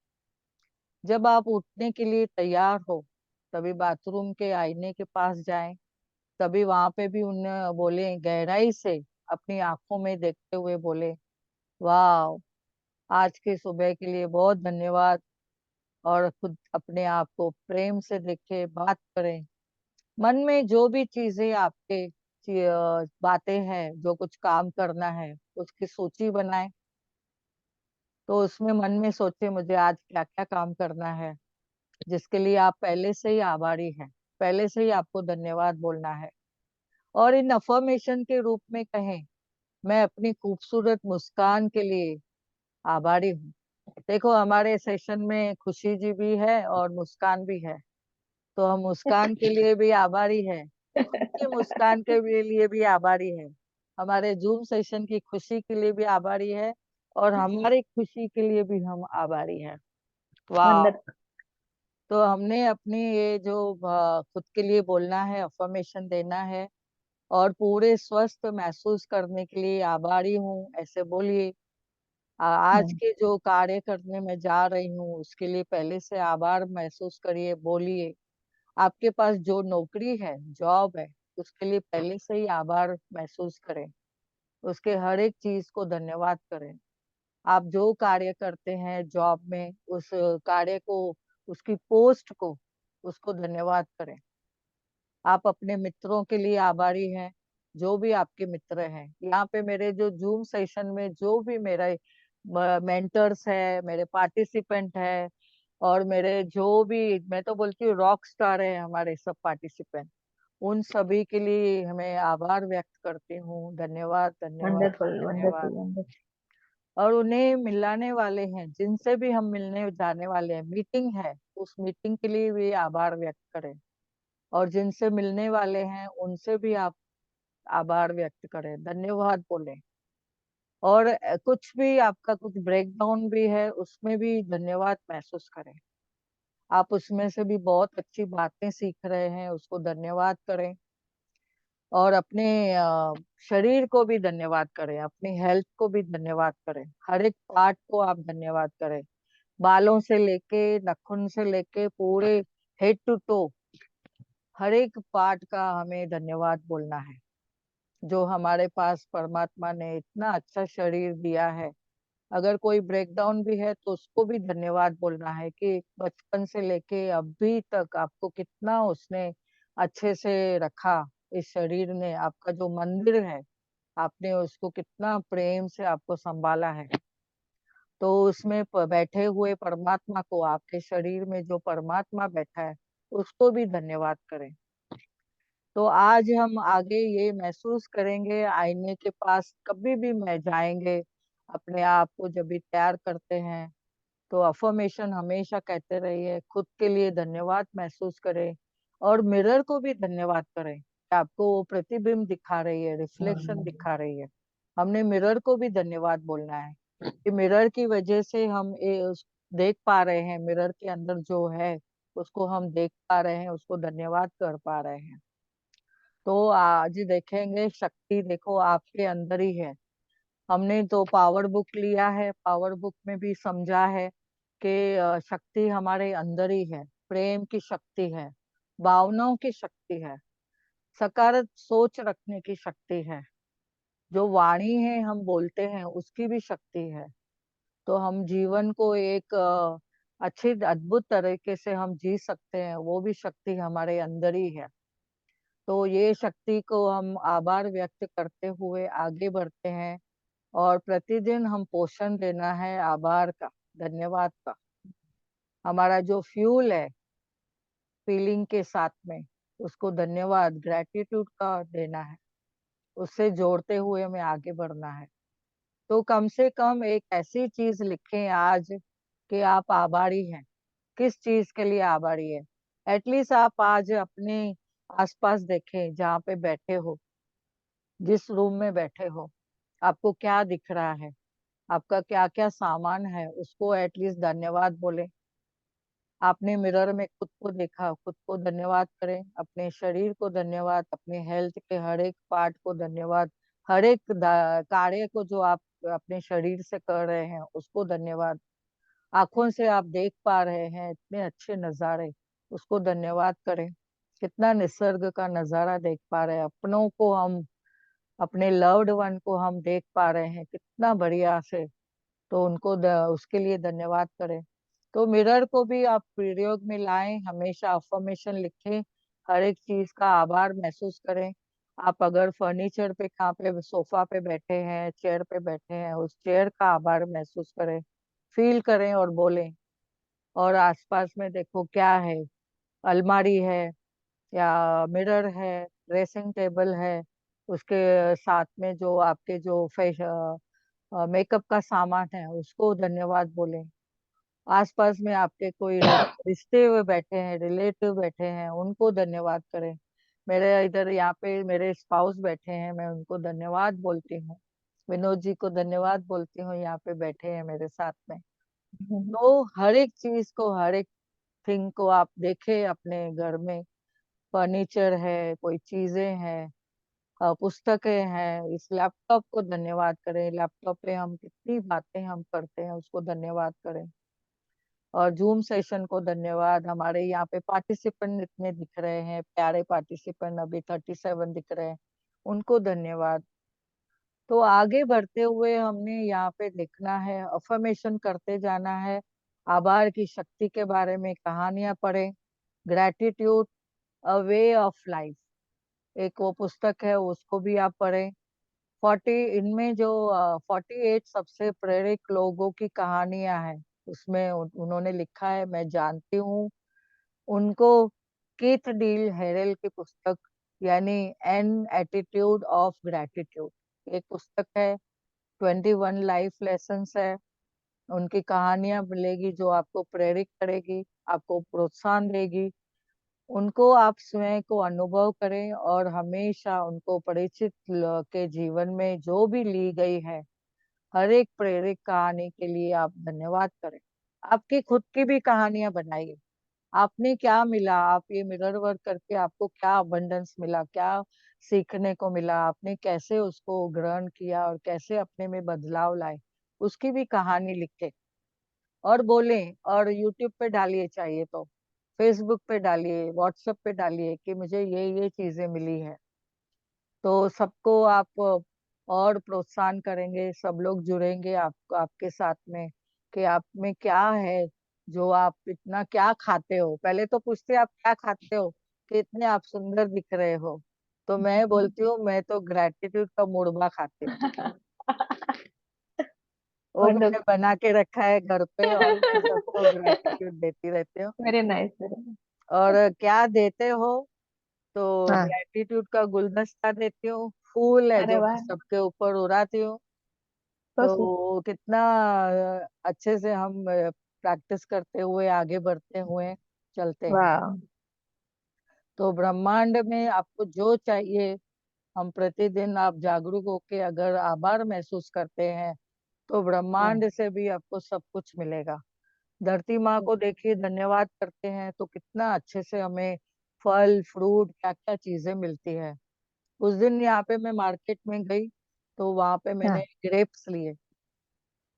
जब आप उठने के लिए तैयार हो, तभी बाथरूम के आईने के पास जाएं, तभी वहां पे भी उन्हें बोले, गहराई से अपनी आंखों में देखते हुए बोले, वाह, आज की सुबह के लिए बहुत धन्यवाद। और खुद अपने आप को प्रेम से देखे, बात करें, मन में जो भी चीजें आपके बातें हैं, जो कुछ काम करना है उसकी सूची बनाएं। तो उसमें मन में सोचे मुझे आज क्या क्या काम करना है, जिसके लिए आप पहले से ही आभारी हैं, पहले से ही आपको धन्यवाद बोलना है। और इन अफर्मेशन के रूप में कहें, मैं अपनी खूबसूरत मुस्कान के लिए आभारी हूँ। देखो, हमारे सेशन में खुशी जी भी है और मुस्कान भी है, तो हम मुस्कान के लिए भी आभारी है, उनकी मुस्कान के लिए भी आभारी है, हमारे जूम सेशन की खुशी के लिए भी आभारी है, और हमारी खुशी के लिए भी हम आभारी हैं। वाह। वंडरफुल। तो हमने अपनी ये जो खुद के लिए बोलना है, अफर्मेशन देना है, और पूरे स्वस्थ महसूस करने के लिए आभारी हूँ, ऐसे बोलिए। आज के जो कार्य करने में जा रही हूँ उसके लिए पहले से आभार महसूस करिए, बोलिए। आपके पास जो नौकरी है, जॉब है, उसके लिए पहले से ही आभार महसूस करें। उसके हर एक चीज को धन्यवाद करें। आप जो कार्य करते हैं जॉब में, उस कार्य को, उसकी पोस्ट को, उसको धन्यवाद करें। आप अपने मित्रों के लिए आभारी हैं, जो भी आपके मित्र हैं। यहाँ पे मेरे जो जूम सेशन में जो भी मेरे मेंटर्स है, मेरे पार्टिसिपेंट है, और मेरे जो भी, मैं तो बोलती हूँ रॉक स्टार है हमारे सब पार्टिसिपेंट, उन सभी के लिए हमें आभार व्यक्त करती हूँ। धन्यवाद, धन्यवाद, वंडरफुल धन्यवाद। Wonderful wonderful. और उन्हें मिलाने वाले हैं, जिनसे भी हम मिलने जाने वाले हैं, मीटिंग है, उस मीटिंग के लिए भी आभार व्यक्त करें। और जिनसे मिलने वाले हैं उनसे भी आप आभार व्यक्त करें, धन्यवाद बोलें। और कुछ भी आपका कुछ ब्रेकडाउन भी है, उसमें भी धन्यवाद महसूस करें। आप उसमें से भी बहुत अच्छी बातें सीख रहे हैं, उसको धन्यवाद करें। और अपने शरीर को भी धन्यवाद करें, अपनी हेल्थ को भी धन्यवाद करें, हर एक पार्ट को आप धन्यवाद करें। बालों से लेके, नाखून से लेके, पूरे हेड टू टो, हर एक पार्ट का हमें धन्यवाद बोलना है। जो हमारे पास परमात्मा ने इतना अच्छा शरीर दिया है, अगर कोई ब्रेकडाउन भी है तो उसको भी धन्यवाद बोलना है कि बचपन से लेके अभी तक आपको कितना उसने अच्छे से रखा। इस शरीर ने, आपका जो मंदिर है, आपने उसको कितना प्रेम से आपको संभाला है। तो उसमें बैठे हुए परमात्मा को, आपके शरीर में जो परमात्मा बैठा है, उसको भी धन्यवाद करें। तो आज हम आगे ये महसूस करेंगे, आईने के पास कभी भी मैं जाएंगे, अपने आप को जब भी तैयार करते हैं, तो अफर्मेशन हमेशा कहते रहिए, खुद के लिए धन्यवाद महसूस करें। और मिरर को भी धन्यवाद करें कि आपको वो प्रतिबिंब दिखा रही है, रिफ्लेक्शन दिखा रही है। हमने मिरर को भी धन्यवाद बोलना है कि मिरर की वजह से हम देख पा रहे हैं, मिरर के अंदर जो है उसको हम देख पा रहे हैं, उसको धन्यवाद कर पा रहे हैं। तो आज देखेंगे, शक्ति देखो आपके अंदर ही है। हमने तो पावर बुक लिया है, पावर बुक में भी समझा है कि शक्ति हमारे अंदर ही है, प्रेम की शक्ति है, भावनाओं की शक्ति है, सकारात्मक सोच रखने की शक्ति है, जो वाणी है हम बोलते हैं उसकी भी शक्ति है। तो हम जीवन को एक अच्छी अद्भुत तरीके से हम जी सकते हैं, वो भी शक्ति हमारे अंदर ही है। तो ये शक्ति को हम आभार व्यक्त करते हुए आगे बढ़ते हैं। और प्रतिदिन हम पोषण देना है आभार का, धन्यवाद का। हमारा जो फ्यूल है फीलिंग के साथ में, उसको धन्यवाद, ग्रेटिट्यूड का देना है। उससे जोड़ते हुए हमें आगे बढ़ना है। तो कम से कम एक ऐसी चीज लिखें आज कि आप आभारी हैं। किस चीज के लिए आभारी है? एटलीस्ट आप आज अपने आसपास देखें, जहाँ पे बैठे हो, जिस रूम में बैठे हो, आपको क्या दिख रहा है, आपका क्या क्या सामान है, उसको एटलीस्ट धन्यवाद बोले। आपने मिरर में खुद को देखा, खुद को धन्यवाद करें। अपने शरीर को धन्यवाद, अपने हेल्थ के हर एक पार्ट को धन्यवाद, हर एक कार्य को जो आप अपने शरीर से कर रहे हैं उसको धन्यवाद। आंखों से आप देख पा रहे हैं इतने अच्छे नजारे, उसको धन्यवाद करें। कितना निसर्ग का नजारा देख पा रहे हैं, अपनों को हम, अपने लव्ड वन को हम देख पा रहे हैं कितना बढ़िया से। तो उनको उसके लिए धन्यवाद करें। तो मिरर को भी आप प्रयोग में लाएं, हमेशा अफर्मेशन लिखें, हर एक चीज का आभार महसूस करें। आप अगर फर्नीचर पे, कहाँ पे, सोफा पे बैठे हैं, चेयर पे बैठे हैं, उस चेयर का आभार महसूस करें, फील करें और बोलें। और आसपास में देखो क्या है, अलमारी है या मिरर है, ड्रेसिंग टेबल है, उसके साथ में जो आपके जो मेकअप का सामान है उसको धन्यवाद बोलें। आसपास में आपके कोई रिश्ते हुए बैठे हैं, रिलेटिव बैठे हैं, उनको धन्यवाद करें। मेरे इधर यहाँ पे मेरे स्पाउस बैठे हैं, मैं उनको धन्यवाद बोलती हूँ। विनोद जी को धन्यवाद बोलती हूँ, यहाँ पे बैठे हैं मेरे साथ में। तो हर एक चीज को, हर एक थिंग को आप देखें अपने घर में, फर्नीचर है, कोई चीजें हैं, पुस्तकें हैं, इस लैपटॉप को धन्यवाद करें, लैपटॉप पे हम कितनी बातें हम करते हैं उसको धन्यवाद करें। और जूम सेशन को धन्यवाद। हमारे यहाँ पे पार्टिसिपेंट इतने दिख रहे हैं, प्यारे पार्टिसिपेंट अभी 37 दिख रहे हैं, उनको धन्यवाद। तो आगे बढ़ते हुए हमने यहाँ पे देखना है, अफर्मेशन करते जाना है, आभार की शक्ति के बारे में कहानियां पढ़ें, gratitude a way of life, एक वो पुस्तक है उसको भी आप पढ़ें। 40 इनमें जो 48 सबसे प्रेरक लोगों की कहानियां हैं, उसमें उन्होंने लिखा है, मैं जानती हूँ उनको, कीथ डील हेरेल की पुस्तक, यानी एन एटीट्यूड ऑफ ग्रेटिट्यूड, एक पुस्तक है। 21 लाइफ लेसन्स है, उनकी कहानियां मिलेगी जो आपको प्रेरित करेगी, आपको प्रोत्साहन देगी। उनको आप स्वयं को अनुभव करें और हमेशा उनको परिचित के जीवन में जो भी ली गई है, हर एक प्रेरक कहानी के लिए आप धन्यवाद करें। आपकी खुद की भी कहानियां बनाइए, आपने क्या मिला, आप ये मिरर वर्क करके आपको क्या अबंडेंस मिला, क्या सीखने को मिला, आपने कैसे उसको ग्रहण किया और कैसे अपने में बदलाव लाए, उसकी भी कहानी लिखे और बोलें। और यूट्यूब पे डालिए, चाहिए तो फेसबुक पे डालिए, व्हाट्सएप पे डालिए कि मुझे ये चीजें मिली है। तो सबको आप और प्रोत्साहन करेंगे, सब लोग जुड़ेंगे आपको, आपके साथ में, कि आप में क्या है, जो आप इतना क्या खाते हो। पहले तो पूछते आप क्या खाते हो कि इतने आप सुंदर दिख रहे हो, तो मैं बोलती हूँ मैं तो ग्रेटिट्यूड का मुड़बा खाती हूँ, वो मैंने वंडरफुल। बना के रखा है घर पे और मैं सबको ग्रेटिट्यूड देती रहती हूँ। Very nice, very. और क्या देते हो, तो हाँ। ग्रेटिट्यूड का गुलदस्ता देती हूँ, फूल है अरे जो मैं वाह, सबके ऊपर उड़ाती हूँ। तो स्वीट। तो कितना अच्छे से हम प्रैक्टिस करते हुए आगे बढ़ते हुए चलते हैं। वाह। तो ब्रह्मांड में आपको जो चाहिए, हम प्रतिदिन आप जागरूक होके अगर आभार महसूस करते हैं, तो हाँ। ब्रह्मांड से भी आपको सब कुछ मिलेगा। धरती माँ को देखिए, धन्यवाद करते हैं तो कितना अच्छे से हमें फल फ्रूट क्या क्या चीजें मिलती है। उस दिन यहाँ पे मैं मार्केट में गई, तो वहां पे मैंने हाँ। ग्रेप्स लिए,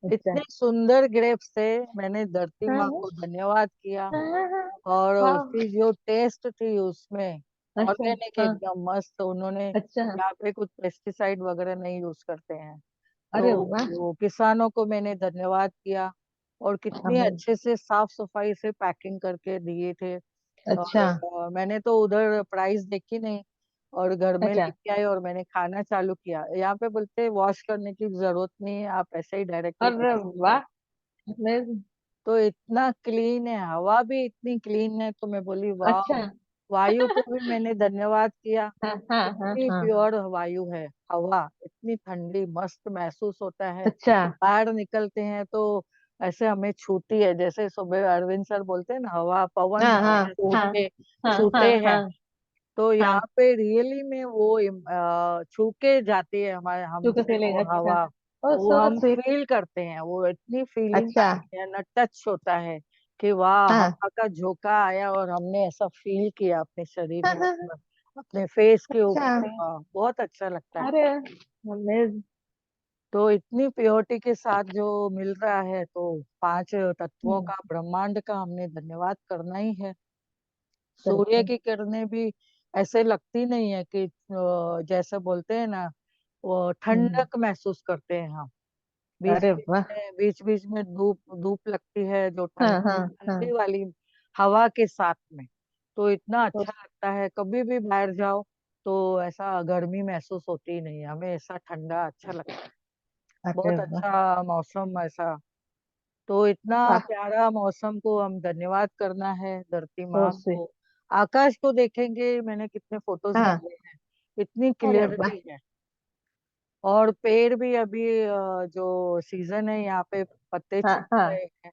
अच्छा। इतने सुंदर ग्रेप्स थे। मैंने धरती हाँ माँ हाँ को धन्यवाद किया, हाँ हाँ। और वाह। उसकी जो टेस्ट थी उसमें, अच्छा। ऑर्गेनिक हाँ। एकदम मस्त। उन्होंने अच्छा। यहाँ पे कुछ पेस्टिसाइड वगैरह नहीं यूज करते हैं। तो अरे वाह। वो किसानों को मैंने धन्यवाद किया, और कितने अमेजिंग। अच्छे से साफ सफाई से पैकिंग करके दिए थे। और अच्छा। मैंने तो उधर प्राइस देखी नहीं, और घर में अच्छा। लेके आई और मैंने खाना चालू किया। यहाँ पे बोलते हैं वॉश करने की जरूरत नहीं है, आप ऐसे ही डायरेक्टली अरे खा सकते वाह, हो। अमेजिंग। तो इतना क्लीन है, हवा भी इतनी क्लीन है, तो मैं बोली वाह। अच्छा। वायु को भी मैंने धन्यवाद किया, हाँ हाँ हाँ इतनी हाँ। प्योर वायु है, हवा इतनी ठंडी मस्त महसूस होता है। अच्छा। बाहर निकलते हैं तो ऐसे हमें छूती है, जैसे सुबह अरविंद सर बोलते हैं ना, हवा पवन हाँ हाँ हमें हाँ हाँ हाँ छूते हैं। हाँ तो यहाँ हाँ। पे रियली में वो छू के जाती है हमारे टू का हमसे फीलिंग, वो अच्छा। हवा, ओ वो सो हम स्वीट। फील करते हैं, वो इतनी फीलिंग अच्छा। आती है ना, टच होता है कि वाह, हाँ हवा का झोंका आया और हमने ऐसा फील किया अपने शरीर हाँ में, हाँ। अपने फेस के अच्छा। ऊपर। बहुत अच्छा लगता है। अरे, अमेजिंग। तो इतनी प्योरिटी के साथ जो मिल रहा है, तो पांच तत्वों का, ब्रह्मांड का हमने धन्यवाद करना ही है। सूर्य करेक्ट। की किरणें भी ऐसे लगती नहीं है कि जैसे बोलते हैं ना, वो ठंडक महसूस करते हैं हम। बीच अरे बीच वाह। में बीच बीच में धूप धूप लगती है, जो हाँ हाँ ठंडी ठंडी हाँ। वाली हवा के साथ में, तो इतना तो अच्छा लगता है। कभी भी बाहर जाओ तो ऐसा गर्मी महसूस होती ही नहीं है, हमें ऐसा ठंडा अच्छा लगता है। अरे बहुत वाह। अच्छा मौसम ऐसा। तो इतना वाह, प्यारा मौसम को हम धन्यवाद करना है, धरती सो माँ स्वीट। को। आकाश को देखेंगे, मैंने कितने फोटोज हाँ। डाले हैं, इतनी अरे वाह। क्लियरिटी है। और पेड़ भी अभी जो सीजन है यहाँ पे, पत्ते हाँ छूट हाँ रहे हैं,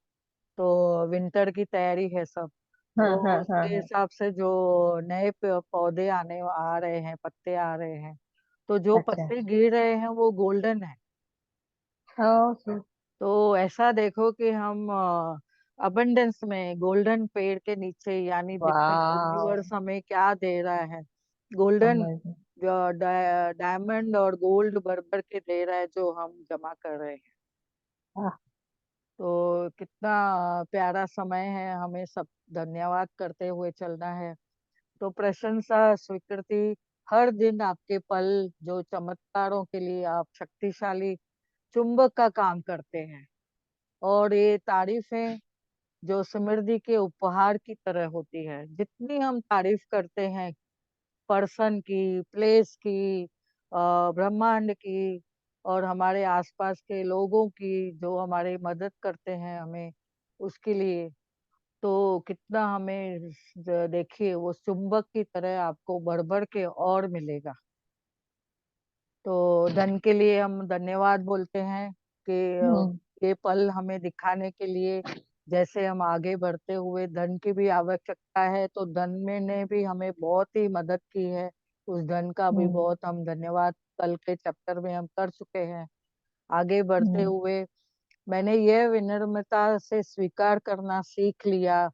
तो विंटर की तैयारी है सब। हाँ तो हाँ हाँ उसके हाँ। हिसाब से जो नए पौधे आने आ रहे हैं, पत्ते आ रहे हैं, तो जो अच्छा। पत्ते गिर रहे हैं वो गोल्डन है। ओ स्वीट। तो ऐसा देखो कि हम अबंडेंस में गोल्डन पेड़ के नीचे, यानी दिव्य वाह। यूनिवर्स हमें क्या दे रहा है, गोल्डन अमेजिंग। डायमंड और गोल्ड भर भर के दे रहा है जो हम जमा कर रहे हैं। हाँ। तो कितना प्यारा समय है, हमें सब धन्यवाद करते हुए चलना है। तो प्रशंसा, स्वीकृति, हर दिन आपके पल जो चमत्कारों के लिए आप शक्तिशाली चुंबक का काम करते हैं, और ये तारीफें जो समृद्धि के उपहार की तरह होती है। जितनी हम तारीफ करते हैं पर्सन की, प्लेस की, ब्रह्मांड की, और हमारे आसपास के लोगों की जो हमारी मदद करते हैं हमें, उसके लिए तो कितना हमें देखिए वो चुंबक की तरह आपको बढ़ बढ़ के और मिलेगा। तो धन के लिए हम धन्यवाद बोलते हैं कि ये पल हमें दिखाने के लिए, जैसे हम आगे बढ़ते हुए धन की भी आवश्यकता है, तो धन में ने भी हमें बहुत ही मदद की है। उस धन का भी बहुत हम धन्यवाद कल के चैप्टर में हम कर चुके हैं। आगे बढ़ते हुए मैंने यह विनम्रता से स्वीकार करना सीख लिया,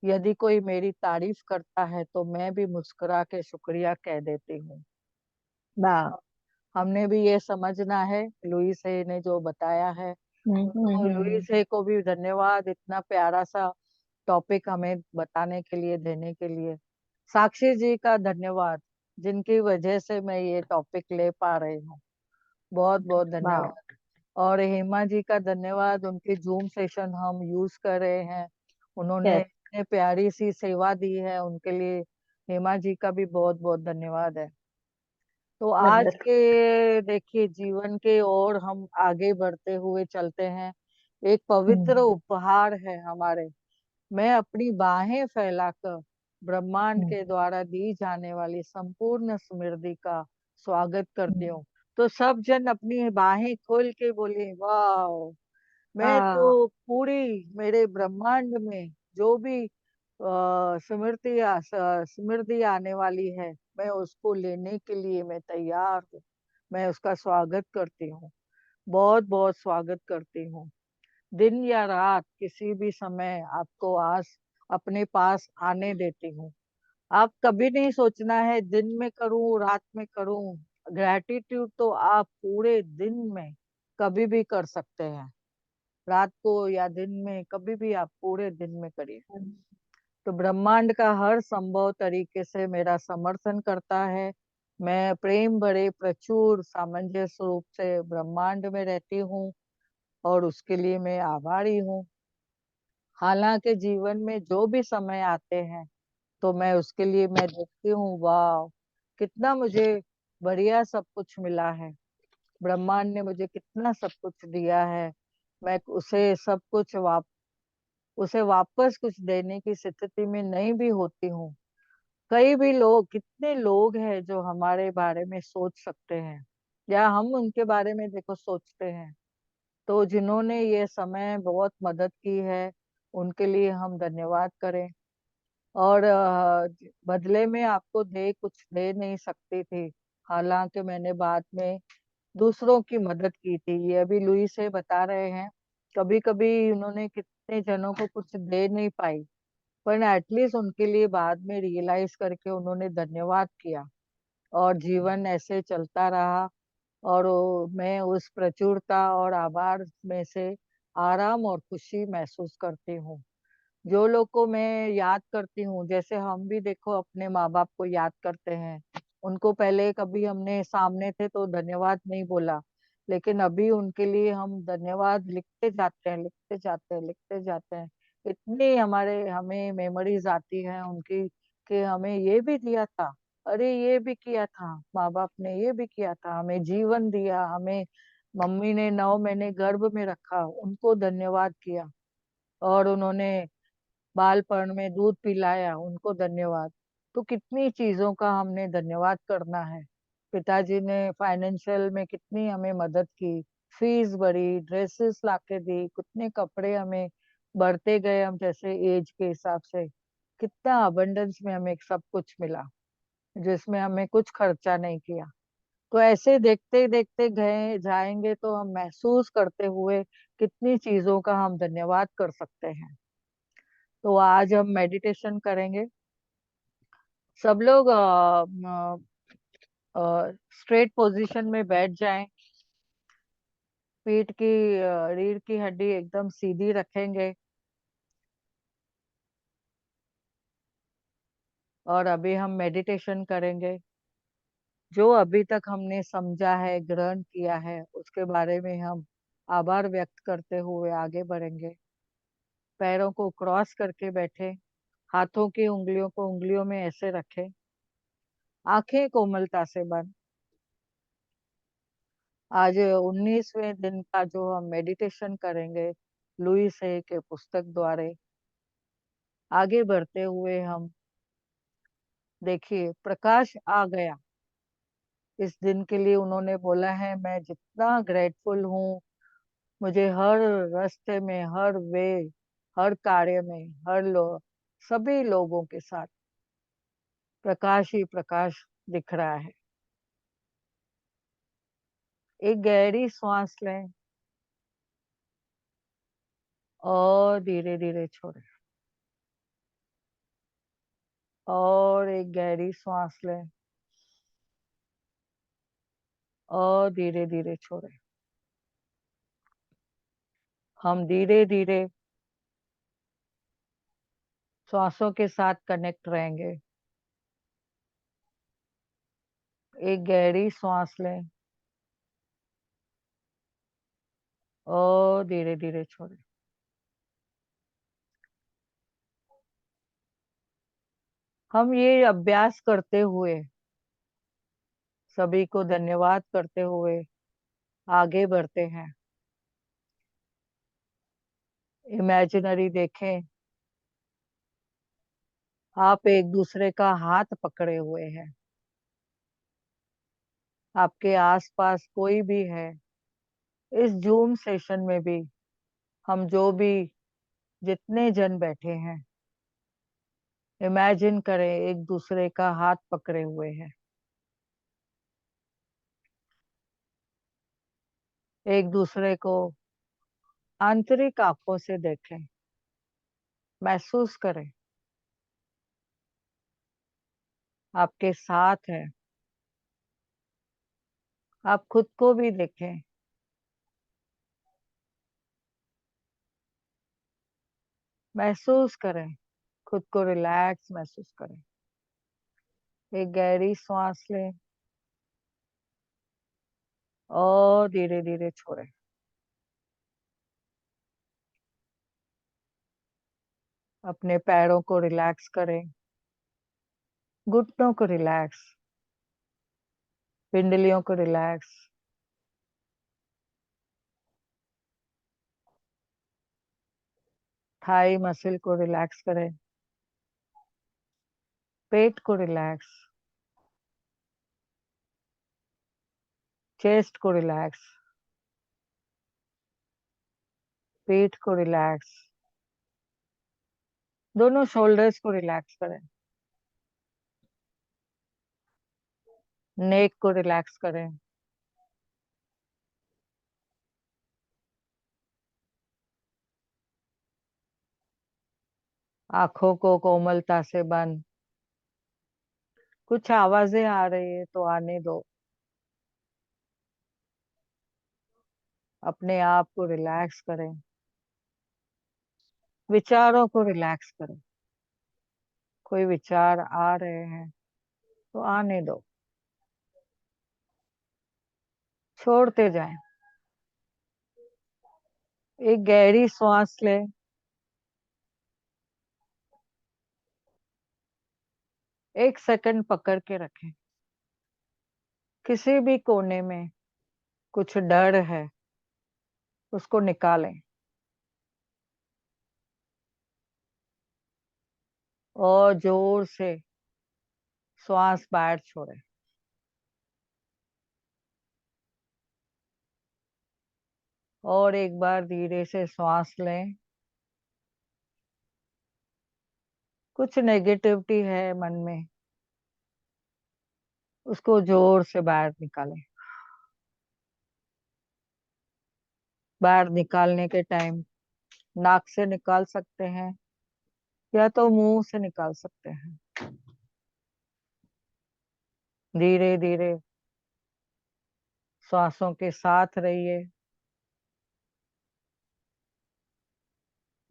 यदि कोई मेरी तारीफ करता है तो मैं भी मुस्कुरा के शुक्रिया कह देती हूँ। वाह। हमने भी ये समझना है, लुईस है ने जो बताया है। तो लुईस है को भी धन्यवाद इतना प्यारा सा टॉपिक हमें बताने के लिए, देने के लिए। साक्षी जी का धन्यवाद, जिनकी वजह से मैं ये टॉपिक ले पा रही हूँ। बहुत बहुत वाह। धन्यवाद। और हेमा जी का धन्यवाद, उनकी जूम सेशन हम यूज कर रहे हैं, उन्होंने यस। इतने प्यारी सी सेवा दी है, उनके लिए हेमा जी का भी बहुत बहुत धन्यवाद है। तो आज जरूरत। के देखिए जीवन के और हम आगे बढ़ते हुए चलते हैं। एक पवित्र उपहार है हमारे, मैं अपनी बाहें फैलाकर ब्रह्मांड के द्वारा दी जाने वाली संपूर्ण समृद्धि का स्वागत करती हूँ। तो सब जन अपनी बाहें खोल के बोले वाह। मैं हाँ। तो पूरी मेरे ब्रह्मांड में जो भी समृद्धि आने वाली है, मैं उसको लेने के लिए मैं तैयार हूँ। मैं उसका स्वागत करती हूँ, बहुत बहुत स्वागत करती हूँ। दिन या रात किसी भी समय आपको आज अपने पास आने देती हूँ। आप कभी नहीं सोचना है दिन में करूं रात में करूं। ग्रैटिट्यूड तो आप पूरे दिन में कभी भी कर सकते हैं, रात को या दिन में, कभी भी आप पूरे दिन में करिए। तो ब्रह्मांड का हर संभव तरीके से मेरा समर्थन करता है। मैं प्रेम भरे प्रचुर सामंजस्य रूप से ब्रह्मांड में रहती हूँ, और उसके लिए मैं आभारी हूँ। हालांकि जीवन में जो भी समय आते हैं, तो मैं उसके लिए मैं देखती हूँ वाह, कितना मुझे बढ़िया सब कुछ मिला है। ब्रह्मांड ने मुझे कितना सब कुछ दिया है। मैं उसे सब कुछ उसे वापस कुछ देने की स्थिति में नहीं भी होती हूँ। कई भी लोग, कितने लोग हैं जो हमारे बारे में सोच सकते हैं, या हम उनके बारे में देखो सोचते हैं। तो जिन्होंने ये समय बहुत मदद की है, उनके लिए हम धन्यवाद करें। और बदले में आपको कुछ दे नहीं सकती थी, हालांकि मैंने बाद में दूसरों की मदद की थी। ये अभी लुई से बता रहे हैं, कभी कभी उन्होंने कितने जनों को कुछ दे नहीं पाई, पर एटलीस्ट उनके लिए बाद में रियलाइज करके उन्होंने धन्यवाद किया, और जीवन ऐसे चलता रहा। और मैं उस प्रचुरता और आभार में से आराम और खुशी महसूस करती हूँ। जो लोग को मैं याद करती हूँ, जैसे हम भी देखो अपने माँ बाप को याद करते हैं, उनको पहले कभी हमने सामने थे तो धन्यवाद नहीं बोला, लेकिन अभी उनके लिए हम धन्यवाद लिखते जाते हैं, लिखते जाते हैं, लिखते जाते हैं। इतनी हमारे हमें मेमोरीज आती हैं उनकी, कि हमें ये भी दिया था, अरे ये भी किया था, माँ बाप ने ये भी किया था, हमें जीवन दिया, हमें मम्मी ने 9 महीने गर्भ में रखा, उनको धन्यवाद किया, और उन्होंने बालपन में दूध पिलाया, उनको धन्यवाद। तो कितनी चीजों का हमने धन्यवाद करना है। पिताजी ने फाइनेंशियल में कितनी हमें मदद की, फीस भरी, ड्रेसेस लाके दी, कितने कपड़े हमें बढ़ते गए, हम जैसे एज के हिसाब से कितना अबंडेंस में हमें सब कुछ मिला, जिसमें हमें कुछ खर्चा नहीं किया। तो ऐसे देखते देखते गए जाएंगे तो हम महसूस करते हुए कितनी चीजों का हम धन्यवाद कर सकते हैं। तो आज हम मेडिटेशन करेंगे। सब लोग और स्ट्रेट पोजीशन में बैठ जाएं। पीठ की रीढ़ की हड्डी एकदम सीधी रखेंगे। और अभी हम मेडिटेशन करेंगे। जो अभी तक हमने समझा है, ग्रहण किया है, उसके बारे में हम आभार व्यक्त करते हुए आगे बढ़ेंगे। पैरों को क्रॉस करके बैठे, हाथों की उंगलियों को उंगलियों में ऐसे रखें, आंखें कोमलता से बंद। आज 19वें दिन का जो हम मेडिटेशन करेंगे लुईस है के पुस्तक द्वारा, आगे बढ़ते हुए हम देखिए प्रकाश आ गया। इस दिन के लिए उन्होंने बोला है, मैं जितना ग्रेटफुल हूँ, मुझे हर रास्ते में, हर वे, हर कार्य में, हर लोग, सभी लोगों के साथ प्रकाश ही प्रकाश दिख रहा है। एक गहरी सांस लें और धीरे धीरे छोड़ें। और एक गहरी सांस लें और धीरे धीरे छोड़ें। हम धीरे धीरे श्वासों के साथ कनेक्ट रहेंगे। एक गहरी सांस लें और धीरे धीरे छोड़ें। हम ये अभ्यास करते हुए, सभी को धन्यवाद करते हुए आगे बढ़ते हैं। इमेजिनरी देखें, आप एक दूसरे का हाथ पकड़े हुए हैं। आपके आसपास कोई भी है। इस जूम सेशन में भी हम जो भी जितने जन बैठे हैं, इमेजिन करें एक दूसरे का हाथ पकड़े हुए हैं। एक दूसरे को आंतरिक आंखों से देखें, महसूस करें आपके साथ है। आप खुद को भी देखें। महसूस करें, खुद को रिलैक्स महसूस करें। एक गहरी सांस लें और धीरे धीरे छोड़ें। अपने पैरों को रिलैक्स करें, घुटनों को रिलैक्स, पिंडलियों को रिलैक्स, थाई मसल को रिलैक्स करें, पेट को रिलैक्स, चेस्ट को रिलैक्स, पीठ को रिलैक्स, दोनों शोल्डर्स को रिलैक्स करें, नेक को रिलैक्स करें, आंखों को कोमलता से बंद। कुछ आवाजें आ रही है तो आने दो। अपने आप को रिलैक्स करें, विचारों को रिलैक्स करें। कोई विचार आ रहे हैं तो आने दो, छोड़ते जाएं। एक गहरी सांस लें, 1 सेकंड पकड़ के रखें। किसी भी कोने में कुछ डर है, उसको निकालें और जोर से श्वास बाहर छोड़ें। और एक बार धीरे से श्वास लें। कुछ नेगेटिविटी है मन में, उसको जोर से बाहर निकालें। बाहर निकालने के टाइम नाक से निकाल सकते हैं या तो मुंह से निकाल सकते हैं। धीरे धीरे श्वासों के साथ रहिए।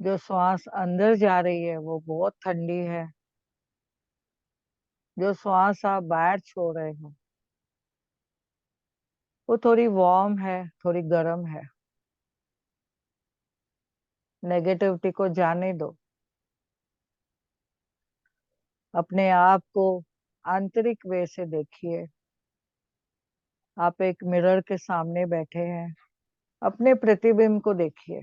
जो श्वास अंदर जा रही है वो बहुत ठंडी है। जो श्वास आप बाहर छोड़ रहे हो वो थोड़ी वार्म है, थोड़ी गर्म है। नेगेटिविटी को जाने दो। अपने आप को आंतरिक वे से देखिए। आप एक मिरर के सामने बैठे हैं। अपने प्रतिबिंब को देखिए,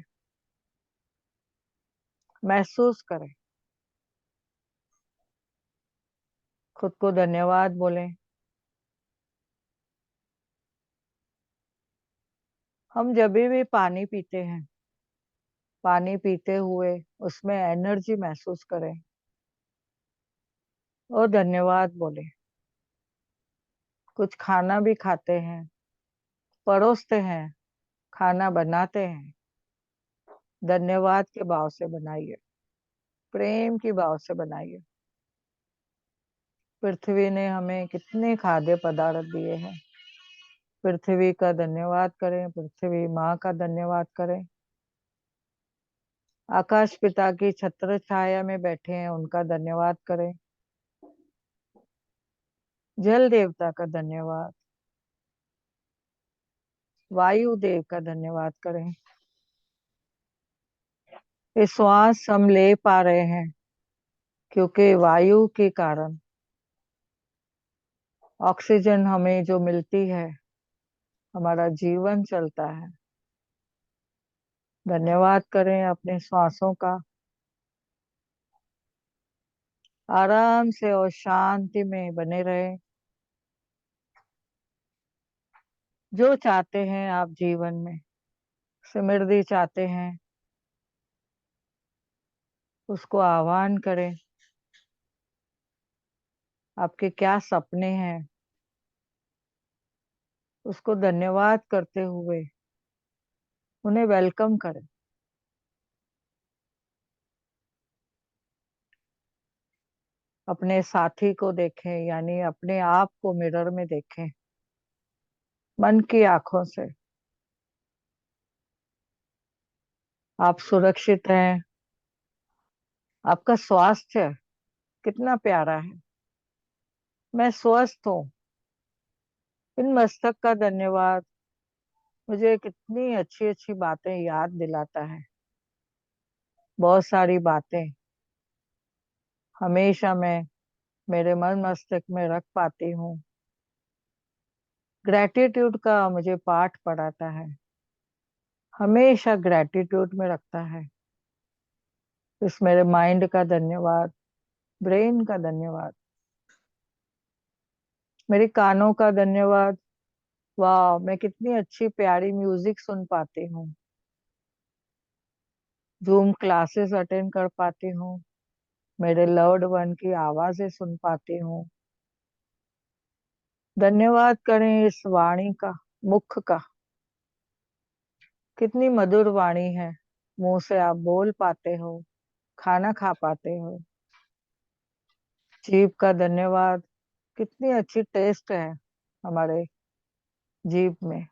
महसूस करें। खुद को धन्यवाद बोलें। हम जब भी पानी पीते हैं, पानी पीते हुए उसमें एनर्जी महसूस करें और धन्यवाद बोलें। कुछ खाना भी खाते हैं, परोसते हैं, खाना बनाते हैं, धन्यवाद के भाव से बनाइए, प्रेम की भाव से बनाइए। पृथ्वी ने हमें कितने खाद्य पदार्थ दिए हैं। पृथ्वी का धन्यवाद करें, पृथ्वी माँ का धन्यवाद करें। आकाश पिता की छत्र छाया में बैठे हैं, उनका धन्यवाद करें। जल देवता का धन्यवाद, वायु देव का धन्यवाद करें। ये श्वास हम ले पा रहे हैं क्योंकि वायु के कारण ऑक्सीजन हमें जो मिलती है, हमारा जीवन चलता है। धन्यवाद करें अपने श्वासों का। आराम से और शांति में बने रहें। जो चाहते हैं आप जीवन में, समृद्धि चाहते हैं, उसको आह्वान करें। आपके क्या सपने हैं, उसको धन्यवाद करते हुए उन्हें वेलकम करें। अपने साथी को देखें, यानी अपने आप को मिरर में देखें, मन की आंखों से। आप सुरक्षित हैं। आपका स्वास्थ्य कितना प्यारा है। मैं स्वस्थ हूँ। इन मस्तक का धन्यवाद मुझे कितनी अच्छी अच्छी बातें याद दिलाता है। बहुत सारी बातें हमेशा मैं मेरे मन मस्तिष्क में रख पाती हूँ। ग्रेटिट्यूड का मुझे पाठ पढ़ाता है। हमेशा ग्रेटिट्यूड में रखता है। इस मेरे माइंड का धन्यवाद, ब्रेन का धन्यवाद, मेरे कानों का धन्यवाद। वाह, मैं कितनी अच्छी प्यारी म्यूजिक सुन पाती हूँ। जूम क्लासेस अटेंड कर पाती हूँ। मेरे लव्ड वन की आवाजें सुन पाती हूँ। धन्यवाद करें इस वाणी का, मुख का। कितनी मधुर वाणी है। मुंह से आप बोल पाते हो, खाना खा पाते हो। जीभ का धन्यवाद। कितनी अच्छी टेस्ट है हमारे जीभ में।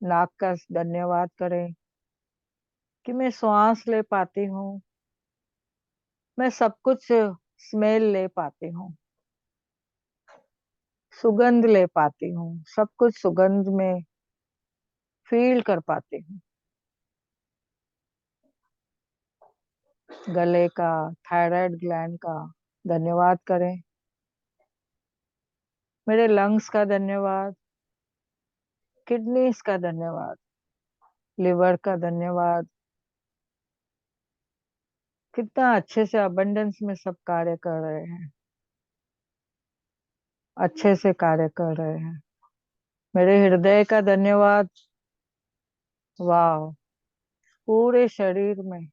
नाक का धन्यवाद करें कि मैं श्वास ले पाती हूँ। मैं सब कुछ स्मेल ले पाती हूँ, सुगंध ले पाती हूँ, सब कुछ सुगंध में फील कर पाती हूँ। गले का, थायराइड ग्लैंड का धन्यवाद करें। मेरे लंग्स का धन्यवाद, किडनीज का धन्यवाद, लिवर का धन्यवाद। कितना अच्छे से अबंडेंस में सब कार्य कर रहे हैं, अच्छे से कार्य कर रहे हैं। मेरे हृदय का धन्यवाद। वाह, पूरे शरीर में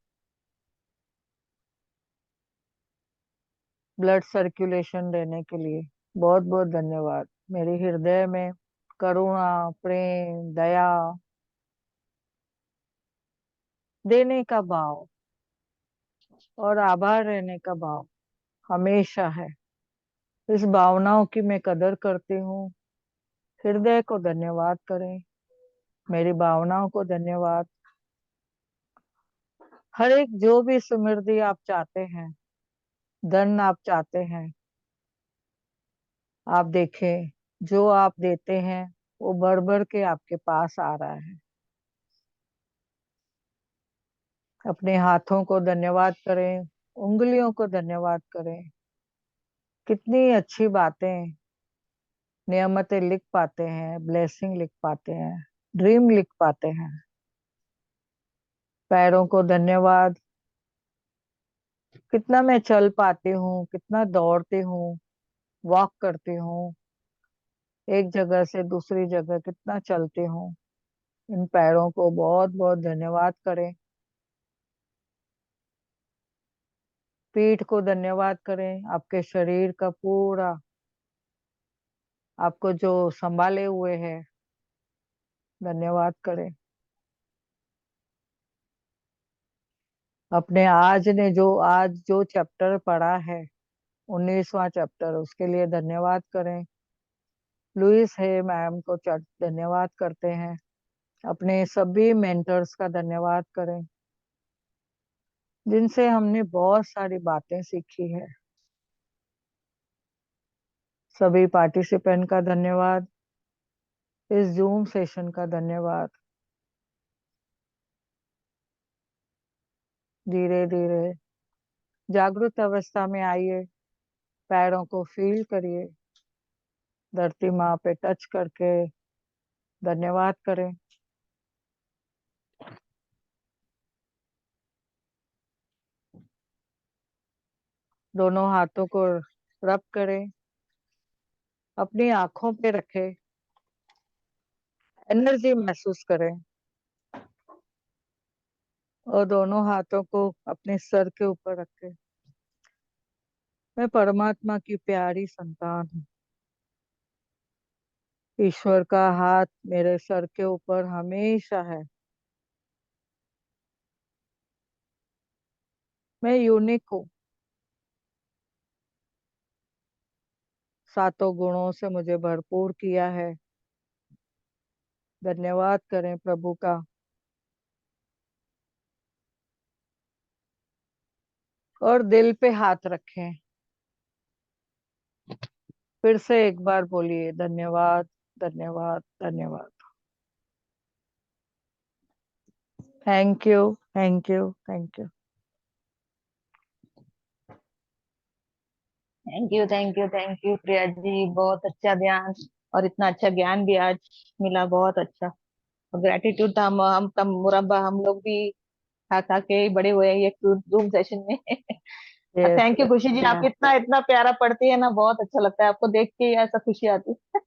ब्लड सर्कुलेशन देने के लिए बहुत बहुत धन्यवाद। मेरे हृदय में करुणा, प्रेम, दया, देने का भाव और आभार रहने का भाव हमेशा है। इस भावनाओं की मैं कदर करती हूँ। हृदय को धन्यवाद करें, मेरी भावनाओं को धन्यवाद। हर एक जो भी समृद्धि आप चाहते हैं, धन आप चाहते हैं, आप देखें जो आप देते हैं वो बढ़ बढ़ के आपके पास आ रहा है। अपने हाथों को धन्यवाद करें, उंगलियों को धन्यवाद करें। कितनी अच्छी बातें, नियमतें लिख पाते हैं, ब्लेसिंग लिख पाते हैं, ड्रीम लिख पाते हैं। पैरों को धन्यवाद, कितना मैं चल पाती हूँ, कितना दौड़ती हूँ, वॉक करती हूँ, एक जगह से दूसरी जगह कितना चलती हूँ। इन पैरों को बहुत बहुत धन्यवाद करें। पीठ को धन्यवाद करें, आपके शरीर का पूरा, आपको जो संभाले हुए है, धन्यवाद करें। अपने आज जो चैप्टर पढ़ा है, 19वां चैप्टर, उसके लिए धन्यवाद करें। लुइस है मैम को धन्यवाद करते हैं। अपने सभी मेंटर्स का धन्यवाद करें, जिनसे हमने बहुत सारी बातें सीखी है। सभी पार्टिसिपेंट का धन्यवाद, इस जूम सेशन का धन्यवाद। धीरे धीरे जागृत अवस्था में आइए, पैरों को फील करिए, धरती माँ पे टच करके धन्यवाद करें। दोनों हाथों को रब करें, अपनी आंखों पे रखें, एनर्जी महसूस करें और दोनों हाथों को अपने सर के ऊपर रखें। मैं परमात्मा की प्यारी संतान हूँ। ईश्वर का हाथ मेरे सर के ऊपर हमेशा है। मैं यूनिक हूँ। सातों गुणों से मुझे भरपूर किया है। धन्यवाद करें प्रभु का। और दिल पे हाथ रखें। फिर से एक बार बोलिए, धन्यवाद, धन्यवाद, धन्यवाद। Thank you, thank you, thank you. Thank you Priya ji, बहुत अच्छा ध्यान और इतना अच्छा ज्ञान भी आज मिला, बहुत अच्छा। और ग्रेटिट्यूड था, हम तब मुरब्बा हम लोग भी खा खा के बड़े हुए हैं ये जूम सेशन में। यस, थैंक यू खुशी जी, आप इतना इतना प्यारा पढ़ती है ना, बहुत अच्छा लगता है आपको देख के ही, ऐसा खुशी आती है।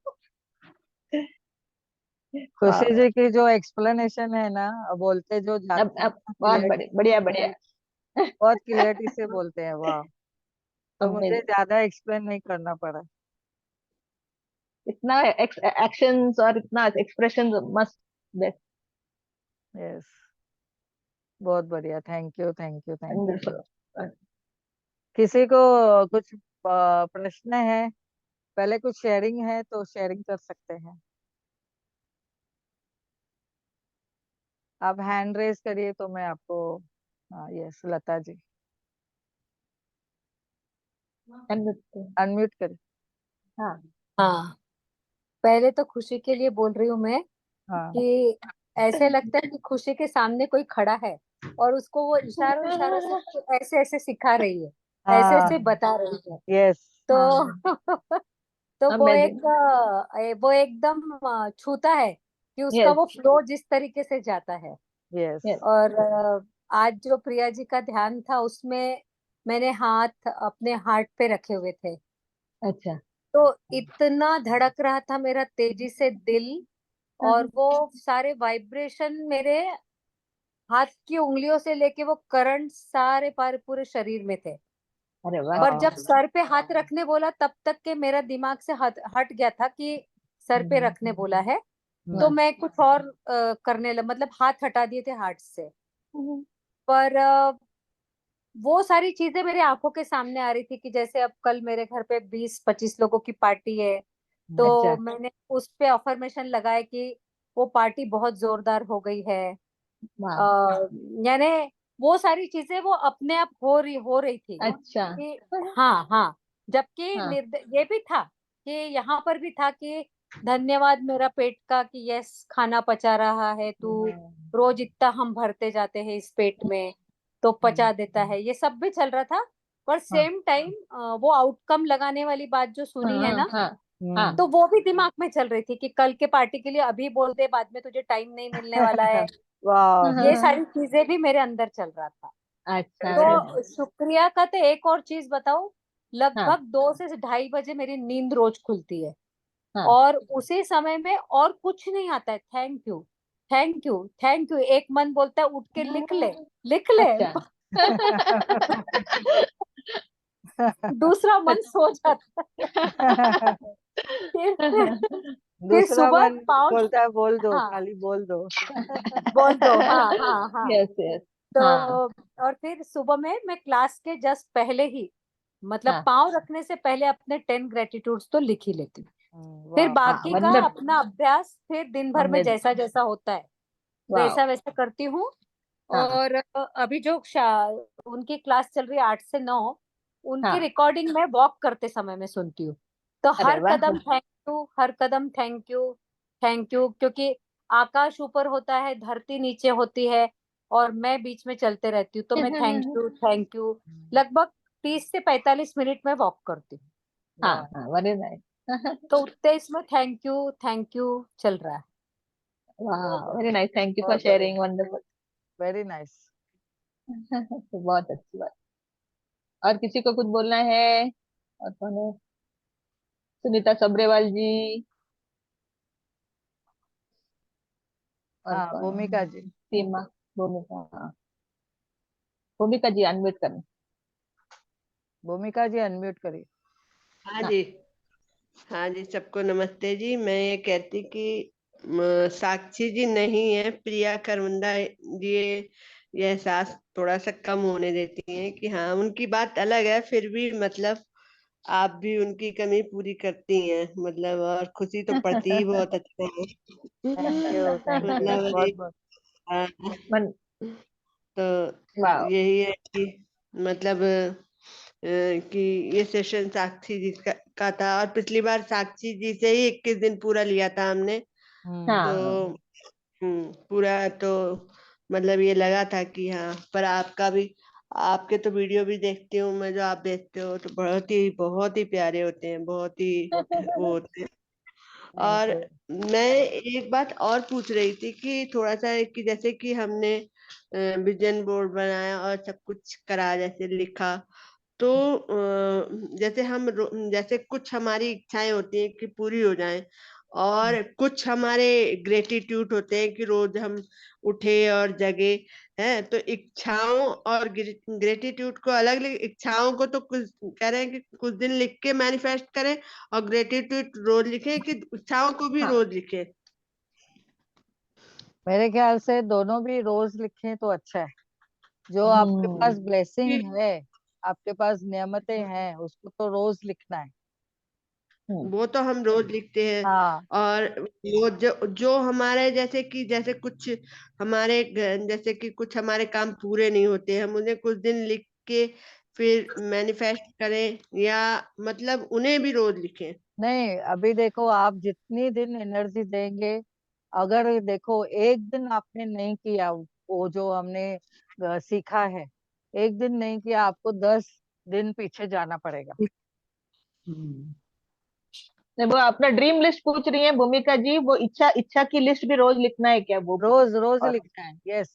खुशी हाँ, जी की जो एक्सप्लेनेशन है ना, बोलते जो जाते अब हैं बहुत क्लियरिटी, बढ़िया बढ़िया। बहुत क्लियरिटी से बोलते हैं, वाह। तो मुझे Amazing. ज्यादा एक्सप्लेन नहीं करना पड़ा। इतना एक्शंस और इतना एक्सप्रेशन मस्त। बेस्ट। यस, बहुत बढ़िया, thank you, thank you, thank you. Wonderful. किसी को कुछ प्रश्न है, पहले कुछ शेयरिंग है तो शेयरिंग कर सकते हैं। आप हैंड रेज करिए तो मैं आपको, हाँ यस, लता जी अनम्यूट करिए। हाँ। हाँ, पहले तो खुशी के लिए बोल रही हूँ मैं हाँ कि ऐसे लगता है कि खुशी के सामने कोई खड़ा है और उसको वो इशारों इशारों से ऐसे ऐसे सिखा रही है, ऐसे ऐसे हाँ, बता रही है। यस, तो तो अमेजिंग। वो एकदम छूता है कि उसका यस वो फ्लो जिस तरीके से जाता है। Yes, yes. और आज जो प्रिया जी का ध्यान था उसमें मैंने हाथ अपने हार्ट पे रखे हुए थे, अच्छा। तो इतना धड़क रहा था मेरा तेजी से दिल, और वो सारे वाइब्रेशन मेरे हाथ की उंगलियों से लेके वो करंट सारे पारे पूरे शरीर में थे। अरे वाह। पर जब वाह, सर पे हाथ रखने बोला तब तक के मेरा दिमाग से हट गया था कि सर पे रखने बोला है, तो हम्म, मैं कुछ और करने लग, मतलब हाथ हटा दिए थे हार्ट से। पर वो सारी चीजें मेरी आंखों के सामने आ रही थी कि जैसे अब कल मेरे घर पे 20-25 लोगों की पार्टी है, तो अच्छा। मैंने उस पे अफर्मेशन लगाया कि वो पार्टी बहुत जोरदार हो गई है। वाह। यानी वो सारी चीजें वो अपने आप हो रही थी अच्छा। कि हाँ हाँ। जबकि हाँ। ये भी था कि यहाँ पर भी था कि धन्यवाद मेरा पेट का कि यस खाना पचा रहा है तू, रोज इतना हम भरते जाते हैं इस पेट में तो पचा देता है, ये सब भी चल रहा था। पर हाँ सेम टाइम वो आउटकम लगाने वाली बात जो सुनी है हाँ ना, हाँ हाँ। तो वो भी दिमाग में चल रही थी कि कल के पार्टी के लिए अभी बोल दे, बाद में तुझे टाइम नहीं मिलने वाला है। वाह। ये सारी चीजें भी मेरे अंदर चल रहा था। अच्छा, वेरी तो नाइस। शुक्रिया का तो एक और चीज बताऊं, हाँ लगभग 2 से 2:30 बजे मेरी नींद रोज खुलती है हाँ। और उसी समय में और कुछ नहीं आता है। Thank you, thank you, thank you, एक मन बोलता है उठ के लिख ले, लिख ले। अच्छा। दूसरा मन सो जाता है। फिर दूसरा सुबह मन पाँच, बोलता है बोल दो, हाँ खाली बोल दो। बोल दो, हाँ हाँ हाँ। Yes yes. तो हाँ और फिर सुबह में मैं क्लास के जस्ट पहले ही, मतलब हाँ पाँव रखने से पहले अपने 10 ग्रेटिट्यूड्स तो लिख ही लेती हूँ। फिर वाह। हाँ, बाकी का मतलब अपना अभ्यास फिर दिन भर में हमें। जैसा जैसा होता है वाह। वैसा वैसा करती हूँ। हाँ और अभी जो उनकी क्लास चल रही है 8 से 9, उनकी हाँ। रिकॉर्डिंग मैं वॉक करते समय में सुनती हूँ। तो अरे हर वाह। कदम थैंक यू, हर कदम थैंक यू, थैंक यू, क्योंकि आकाश ऊपर होता है, धरती नीचे होती है और मैं बीच में चलते रहती हूँ, तो मैं थैंक यू लगभग 30 से 45 मिनट में वॉक करती हूँ। हाँ वाह। हाँ, वेरी नाइस। तो उतने इसमें थैंक यू चल रहा है। वाह, very nice, thank you for बहुत बढ़िया। Sharing, wonderful. Very nice. बहुत अच्छी बात। और किसी को कुछ बोलना है? और कौन है? सुनीता सबरेवाल जी। और हाँ, कौन भूमिका है? जी। सीमा। भूमिका, हाँ। भूमिका जी अनम्यूट करें। भूमिका जी अनम्यूट करिए। हाँ हाँ जी। हाँ जी, सबको नमस्ते जी। मैं ये कहती कि साक्षी जी नहीं है, प्रिया करवंदा जी ये एहसास थोड़ा सा कम होने देती हैं कि हाँ उनकी बात अलग है, फिर भी मतलब आप भी उनकी कमी पूरी करती हैं, मतलब और खुशी तो पड़ती ही बहुत अच्छा है। थैंक यू, थैंक यू मतलब बहुत ये बहुत। हाँ, मन। तो वाह। यही है कि मतलब कि ये सेशन साक्षी जी का था, और पिछली बार साक्षी जी से ही 21 दिन पूरा लिया था हमने। तो हाँ पूरा तो मतलब ये लगा था कि हाँ, पर आपका भी, आपके तो वीडियो भी देखती हूँ मैं, जो आप देखते हो तो बहुत ही प्यारे होते हैं, बहुत ही वो होते हैं। थैंक और यू। मैं एक बात और पूछ रही थी कि थोड़ा सा कि जैसे कि हमने विजन बोर्ड बनाया और सब कुछ करा, जैसे लिखा, तो जैसे जैसे कुछ हमारी इच्छाएं होती हैं कि पूरी हो जाएं, और कुछ हमारे ग्रेटिट्यूड होते हैं कि रोज हम उठे और जगे हैं, तो इच्छाओं और ग्रेटिट्यूड को अलग अलग, इच्छाओं को तो कुछ कह रहे हैं कि कुछ दिन लिख के मैनिफेस्ट करें, और ग्रेटिट्यूड रोज लिखें, कि इच्छाओं को भी हाँ। रोज लिखें। मेरे ख्याल से दोनों भी रोज लिखें तो अच्छा है। जो आपके पास कि ब्लेसिंग है, आपके पास नियमतें हैं, उसको तो रोज लिखना है। हम्म। वो तो हम रोज लिखते हैं। हाँ। और वो जो हमारे जैसे कि जैसे कुछ हमारे जैसे कि कुछ हमारे काम पूरे नहीं होते, हम उन्हें कुछ दिन लिख के फिर मैनिफेस्ट करें, या मतलब उन्हें भी रोज लिखें। नहीं, अभी देखो आप जितनी दिन एनर्जी देंगे, अगर देखो एक दिन आपने नहीं किया वो जो हमने सीखा है, एक दिन नहीं किया, आपको 10 दिन पीछे जाना पड़ेगा। नहीं, वो अपना ड्रीम लिस्ट पूछ रही है भूमिका जी, वो इच्छा इच्छा की लिस्ट भी रोज लिखना है क्या वो? रोज रोज और लिखना है, यस।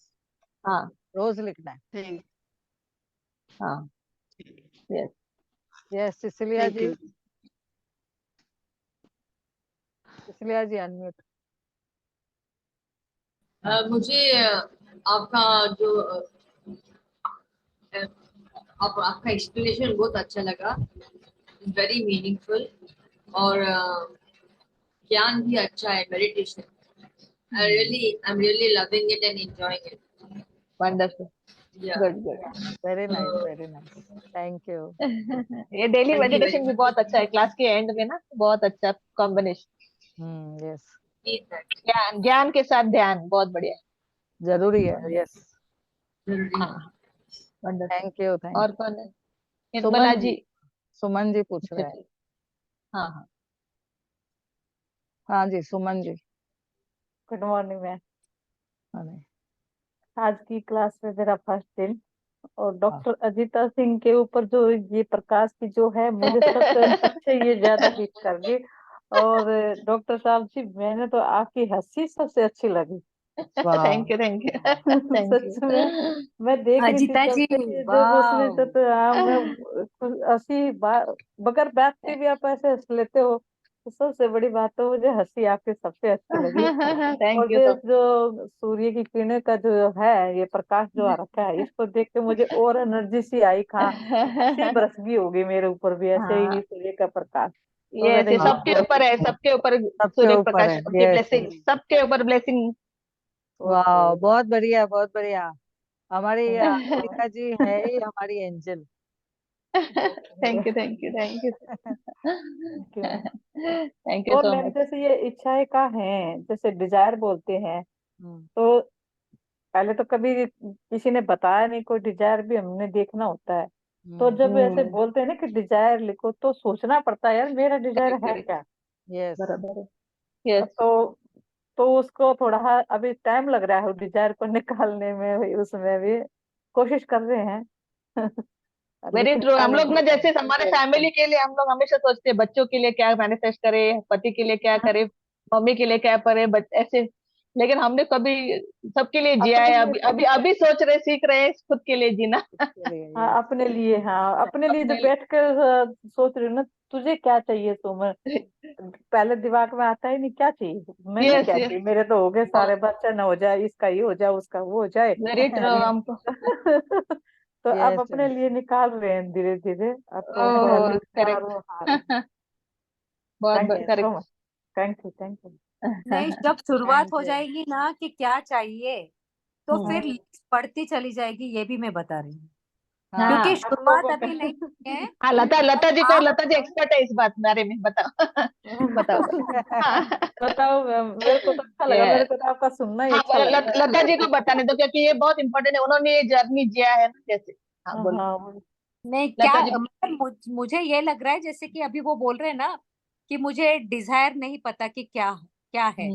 हाँ रोज लिखना है। थैंक हाँ। Yes. Yes, Cecilia thank ji. You. Cecilia ji unmute. मुझे आपका जो आपका एक्सप्लेनेशन बहुत अच्छा लगा, वेरी मीनिंगफुल, और ज्ञान भी अच्छा है, meditation. I am really loving it and enjoying it. Wonderful. Yeah. Good good. Very nice, So, very nice, thank you. ये daily thank you very meditation भी बहुत अच्छा है, क्लास के एंड में ना, बहुत अच्छा कॉम्बिनेशन। Yes, much. ज्ञान ज्ञान के साथ ध्यान बहुत बढ़िया जरूरी है, यस। जरूरी है। है। हाँ, वंडरफुल। थैंक यू, थैंक और यू। कौन है? निर्मला सुमन जी। जी, सुमन जी पूछ अच्छा रहे हैं। अच्छा। हाँ हाँ। हाँ जी, Suman ji. Good morning ma'am. हाँ जी, आज की क्लास में मेरा फर्स्ट दिन, और हाँ। डॉक्टर अजीता सिंह के ऊपर जो ये प्रकाश की जो है, मुझे सबसे अच्छे ये ज्यादा हिट कर गई। और डॉक्टर साहब जी, मैंने तो आपकी हंसी सबसे अच्छी लगी। वाह, thank you thank you thank such you. में मैं देख रही थी अजीता तब जी, से कि जब उसमें वाह। जब मैं हंसी बगैर बात के भी आप ऐसे हंस लेते हो, तो सबसे बड़ी बात तो मुझे हंसी आपकी सबसे अच्छी लगी। थैंक और यू ये तो। जो सूर्य की किरणें का जो है, ये प्रकाश जो आ रखा है, इसको देख के मुझे और एनर्जी सी आई। हाँ, खुशी बरस गई होगी मेरे ऊपर भी ऐसे ही हाँ, सूर्य का प्रकाश। तो ये मैंने ऐसे ये सबके हाँ, ऊपर है, सबके ऊपर सबके सूर्य ऊपर प्रकाश है, की यस। ब्लेसिंग, सबके ऊपर ब्लेसिंग। वाह, ओके। बहुत बढ़िया, बहुत बढ़िया। हमारी अमेरिका जी है ही हमारी angel. Thank you thank you thank you thank you ma'am. Thank you और सो मैम, मच। जैसे ये इच्छाएं का है, जैसे डिजायर बोलते हैं, हम्म, तो पहले तो कभी किसी ने बताया नहीं, कोई डिजायर भी हमने देखना होता है। तो जब ऐसे हम्म, बोलते हैं ना कि डिजायर लिखो, तो सोचना पड़ता है, यार मेरा डिजायर करेक्ट है करेक्ट, क्या। यस, बराबर है। यस, तो उसको थोड़ा अभी टाइम लग रहा है डिजायर को निकालने में भी, उसमें भी कोशिश कर रहे हैं। वेरी लिखने ट्रू। हम वाले लोग ना भी जैसे हमारे फैमिली के लिए हम लोग हमेशा सोचते हैं, बच्चों के लिए क्या मैनिफेस्ट करें, पति के लिए क्या करें, मम्मी के लिए क्या करें, ऐसे। लेकिन हमने कभी सबके लिए जिया अपने है, लिए अभी अभी अभी सोच रहे, सीख रहे हैं खुद के लिए जीना। चलिए, हाँ, यस, अपने लिए, हाँ, अपने लिए अपने जब बैठ कर सोच रही हूँ ना, तुझे क्या चाहिए तुम, पहले दिमाग में आता ही नहीं क्या चाहिए, मैंने यस क्या यस, चाहिए, मेरे तो हो गए सारे, बच्चा ना हो जाए, इसका ये हो जाए, उसका वो हो जाए। Very true. हमको तो अब यस, अपने लिए निकाल रहे हैं धीरे धीरे, अब तो थोड़ा ओह लिखना और वो, हाँ। करेक्ट बहुत thank you so correct. Much. Thank you, thank you. नहीं, जब शुरुआत थैंक हो यू। जाएगी ना कि क्या चाहिए, तो हम्म, फिर लिस्ट बढ़ती चली जाएगी, ये भी मैं बता रही हूँ। क्योंकि हाँ, हाँ आप लोगों शुरुआत का अभी नहीं हुई है। हाँ, लता और लता जी को, आप लता जी एक्सपर्ट है इस बात बारे में, बताओ बताओ बताओ। हाँ बताओ मैम, मेरे को तो अच्छा लगा, ये मेरे को तो आपका सुनना ही हाँ, अच्छा लगता है। लता जी को बताने दो, क्योंकि ये बहुत इंपॉर्टेंट है, उन्होंने ये जर्नी जिया है ना, जैसे। हाँ बोलो हाँ, नहीं, क्या लता जी। मतलब मुझे ये लग रहा है जैसे कि अभी वो बोल रहे हैं ना कि मुझे डिजायर नहीं पता कि क्या क्या है।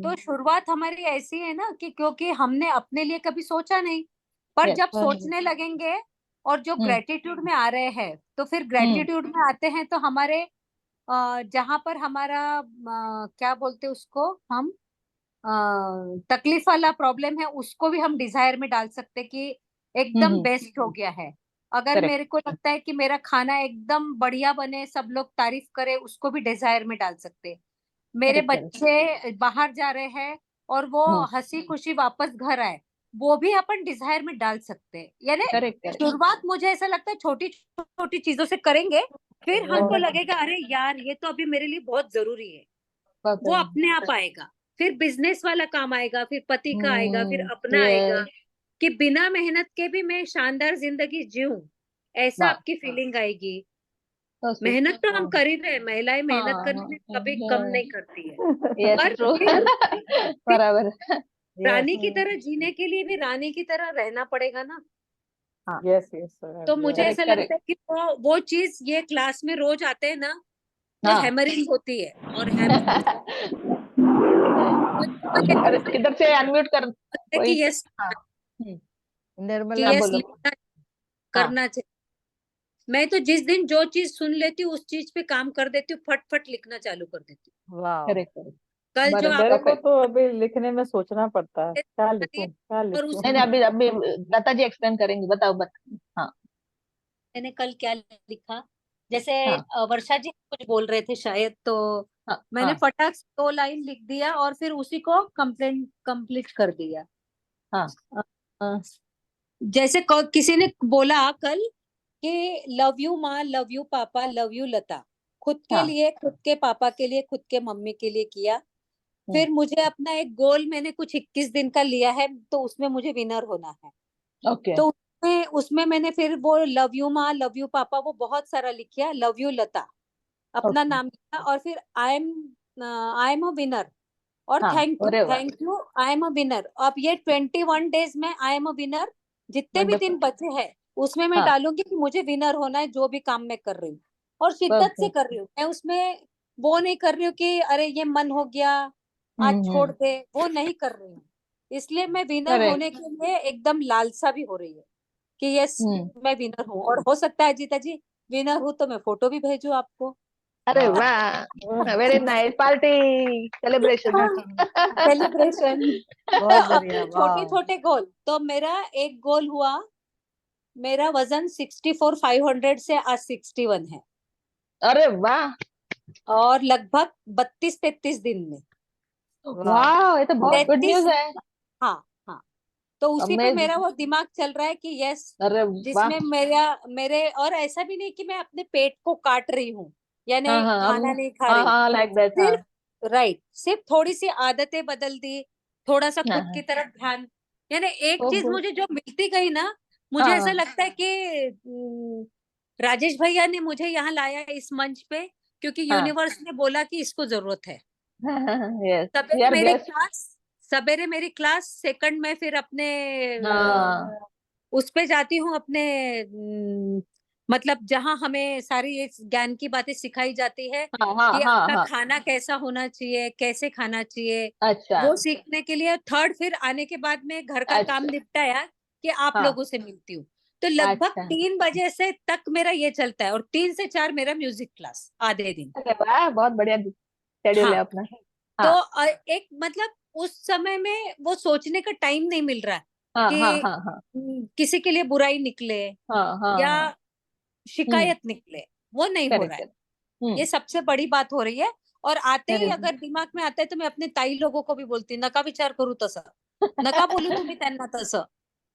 तो शुरुआत हमारी ऐसी है ना कि क्योंकि हमने अपने लिए कभी सोचा नहीं, पर यस। जब सोचने लगेंगे और जो हम्म ग्रेटिट्यूड में आ रहे हैं, तो फिर हम्म ग्रेटिट्यूड में आते हैं तो हमारे जहां पर हमारा क्या बोलते हैं उसको हम, तकलीफ वाला प्रॉब्लम है, उसको भी हम डिजायर में डाल सकते हैं कि एकदम बेस्ट हो गया है। अगर करेक्ट मेरे को लगता है कि मेरा खाना एकदम बढ़िया बने, सब लोग तारीफ करे, उसको भी डिजायर में डाल सकते हैं। मेरे करेक्ट करेक्ट। बच्चे बाहर जा रहे हैं और वो हम्म, हंसी खुशी वापस घर आए, वो भी अपन डिजायर में डाल सकते हैं। यानी करेक्ट करेक्ट। शुरुआत मुझे ऐसा लगता है छोटी छोटी चीजों से करेंगे, फिर हमको लगेगा अरे यार ये तो अभी मेरे लिए बहुत जरूरी है, वो अपने आप आएगा। फिर बिजनेस वाला काम आएगा, फिर पति का आएगा, फिर अपना आएगा, ये कि बिना मेहनत के भी मैं शानदार जिंदगी जीऊं, ऐसा वाह, आपकी फीलिंग आएगी। so sweet। मेहनत तो हम कर ही रहे हैं, महिलाएं मेहनत हाँ करने में कभी कम नहीं करती है, यस पर ट्रू फिर बराबर। यस, रानी की तरह जीने के लिए भी रानी की तरह रहना पड़ेगा ना। हाँ यस यस तो मुझे करेक्ट ऐसा लगता करेक्ट। है कि वो चीज ये क्लास में रोज आते हैं ना, तो हाँ हैमरिंग होती है, और अरे किधर से अनम्यूट कर कि कोई। यस, हाँ हम्म, कि निर्मला हाँ यस जी। बोलो। हाँ करना चाहिए। मैं तो जिस दिन जो चीज सुन लेती हूँ उस चीज पे काम कर देती हूँ, फट फट लिखना चालू कर देती वाह, करेक्ट करेक्ट। हूँ। कल जो बराबर आप मेरे को परफेक्ट। तो अभी लिखने में सोचना पड़ता है, क्या लिखूं क्या और लिखूं। नहीं नहीं, अभी अभी लता जी एक्सप्लेन करेंगे, बताओ बताओ। हाँ मैंने कल क्या लिखा, जैसे हाँ वर्षा जी कुछ बोल रहे थे शायद, तो हाँ मैंने हाँ फटाक से 2 लाइन लिख दिया और फिर उसी को कंप्लीट कर दिया। हाँ अ, अ, जैसे किसी ने बोला कल कि लव यू माँ, लव यू पापा, लव यू लता, खुद के हाँ। लिए, खुद के पापा के लिए, खुद के मम्मी के लिए किया। हम्म, फिर मुझे अपना एक गोल मैंने कुछ 21 दिन का लिया है, तो उसमें मुझे विनर होना है। ओके। तो उसमें मैंने फिर वो लव यू माँ, लव यू पापा, वो बहुत सारा लिखा, लव यू लता, अपना ओके। नाम लिखा, और फिर आई एम अ विनर, और हाँ, अरे वाह। Thank you, I am a winner. अब ये 21 डेज में आई एम अ विनर, जितने भी दिन वंडरफुल। बचे हैं उसमें मैं हाँ। डालूंगी कि मुझे विनर होना है जो भी काम मैं कर रही हूँ, और शिद्दत से ओके। कर रही हूँ मैं उसमें। वो नहीं कर रही हूँ कि अरे ये मन हो गया आज छोड़ हम्म। दे, वो नहीं कर रही हूँ। इसलिए मैं विनर करेक्ट। होने के लिए एकदम लालसा भी हो रही है कि यस, हम्म। मैं विनर हूँ। और हो सकता है जीता जी विनर हूँ तो मैं फोटो भी भेजू आपको। अरे वाह। वाह, very nice, party, celebration. Celebration. तो बहुत बढ़िया, अपने छोटे वाह। छोटे गोल, तो मेरा एक गोल हुआ, मेरा वजन 64,500 से आज 61 है, अरे वाह। और लगभग 32-33 दिन में वाह। वाह, ये तो बहुत गुड 33। न्यूज है। हाँ हाँ। तो उसी पे मेरा अमेजिंग। वो दिमाग चल रहा है कि यस, अरे वाह। जिसमें मेरे, और ऐसा भी नहीं कि मैं अपने पेट को काट रही हूँ, यानी हाँ हाँ, खाना नहीं खा हाँ रही हूँ, हाँ, लाइक दैट, हाँ। सिर्फ राइट, सिर्फ थोड़ी सी आदतें बदल दी, थोड़ा सा हाँ खुद की हाँ। तरफ ध्यान, यानी एक ओ चीज गुड। मुझे जो मिलती गई ना, मुझे हाँ ऐसा हाँ। लगता है कि राजेश भैया ने मुझे यहाँ लाया है इस मंच पे, क्योंकि हाँ यूनिवर्स ने बोला कि इसको जरूरत है। यस, वी सवेरे आर मेरी ब्लेस्ड। क्लास सवेरे मेरी क्लास, सेकंड में फिर अपने हाँ उस पे जाती हूँ, अपने मतलब जहाँ हमें सारी ये ज्ञान की बातें सिखाई जाती है हाँ हाँ कि हाँ आपका हाँ। खाना कैसा होना चाहिए, कैसे खाना चाहिए, अच्छा वो सीखने के लिए थर्ड, फिर आने के बाद में घर का काम अच्छा। निपटाया कि आप हाँ। लोगों से मिलती हूँ। तो लगभग अच्छा। 3 बजे से तक मेरा ये चलता है, और 3 से 4 मेरा म्यूजिक क्लास आधे दिन। अरे वाह, बहुत बढ़िया शेड्यूल है हाँ। अपना। तो हाँ एक मतलब उस समय में वो सोचने का टाइम नहीं मिल रहा है हाँ हाँ कि हाँ हाँ किसी के लिए बुराई निकले हाँ हाँ या हाँ। हम्म। शिकायत निकले, वो नहीं हो रहा करेक्ट है। करेक्ट। हम्म। ये सबसे बड़ी बात हो रही है। और आते ही करेक्ट। अगर दिमाग में आता है तो मैं अपने ताई लोगों को भी बोलती, नका विचार करू तसं, नका बोलू तुम्ही त्यांना तसं, तुम्ही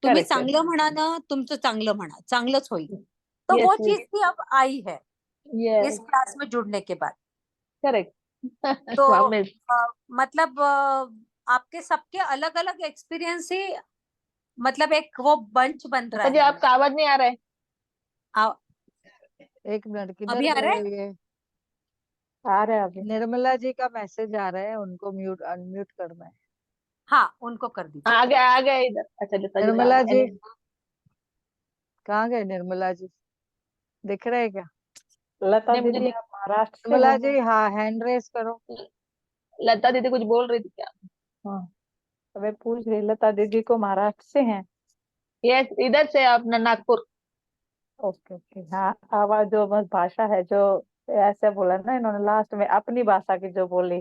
करेक्ट करेक्ट। चांगलं म्हणा ना, तुमचं चांगलं म्हणा, चांगलंच होईल। तो यस वो यस। चीज भी अब आई है इस यस। क्लास में जुड़ने के बाद। करेक्ट। तो अमेजिंग। मतलब आपके सबके अलग अलग एक्सपीरियंस ही, मतलब एक वो बंच बन रहा लता जी, है। आपका आवाज नहीं आ रहा है। आ, एक मिनट, किधर अभी आ रहा है? गए ये? आ रहे हैं अभी। निर्मला जी का मैसेज आ रहा है, उनको म्यूट अनम्यूट करना है। हाँ, उनको कर दीजिए। आ गए इधर। अच्छा, लता जी तो आ निर्मला गए। जी कहाँ गए? निर्मला जी दिख रहे क्या? लता नहीं, मुझे दीदी दिख। आप महाराष्ट्र से निर्मला हो ना? जी, हाँ, हैंड रेस करो। लता दीदी कुछ बोल रही थी क्या? हाँ। तो मैं पूछ रही, लता दीदी को महाराष्ट्र से हैं? यस, इधर से अपना नागपुर। ओके ओके, हाँ, आवाज जो बस भाषा है जो ऐसे बोला ना इन्होंने लास्ट में अपनी भाषा की जो बोली,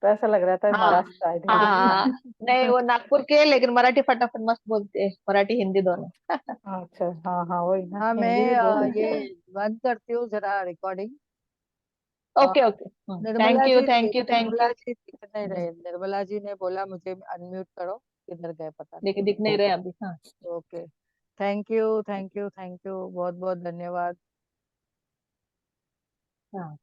तो ऐसा लग रहा था ये हाँ महाराष्ट्र साइड हाँ है। हाँ। नहीं, वो नागपुर के हैं, लेकिन मराठी फटाफट मस्त बोलते हैं, मराठी हिंदी दोनों। अच्छा, हाँ हाँ, वही ना, हाँ, हिंदी भी मैं बोल लेते हैं। ये बंद करती हूँ जरा recording. Okay okay. Nirmala thank you जी thank you thank Nirmala you. जी दिख नहीं रहे। निर्मला जी ने बोला मुझे अनम्यूट करो, किधर गए पता देखिए, दिख नहीं रहे अभी। हाँ। नहीं। Okay, thank you thank you thank you, बहुत बहुत धन्यवाद। हाँ।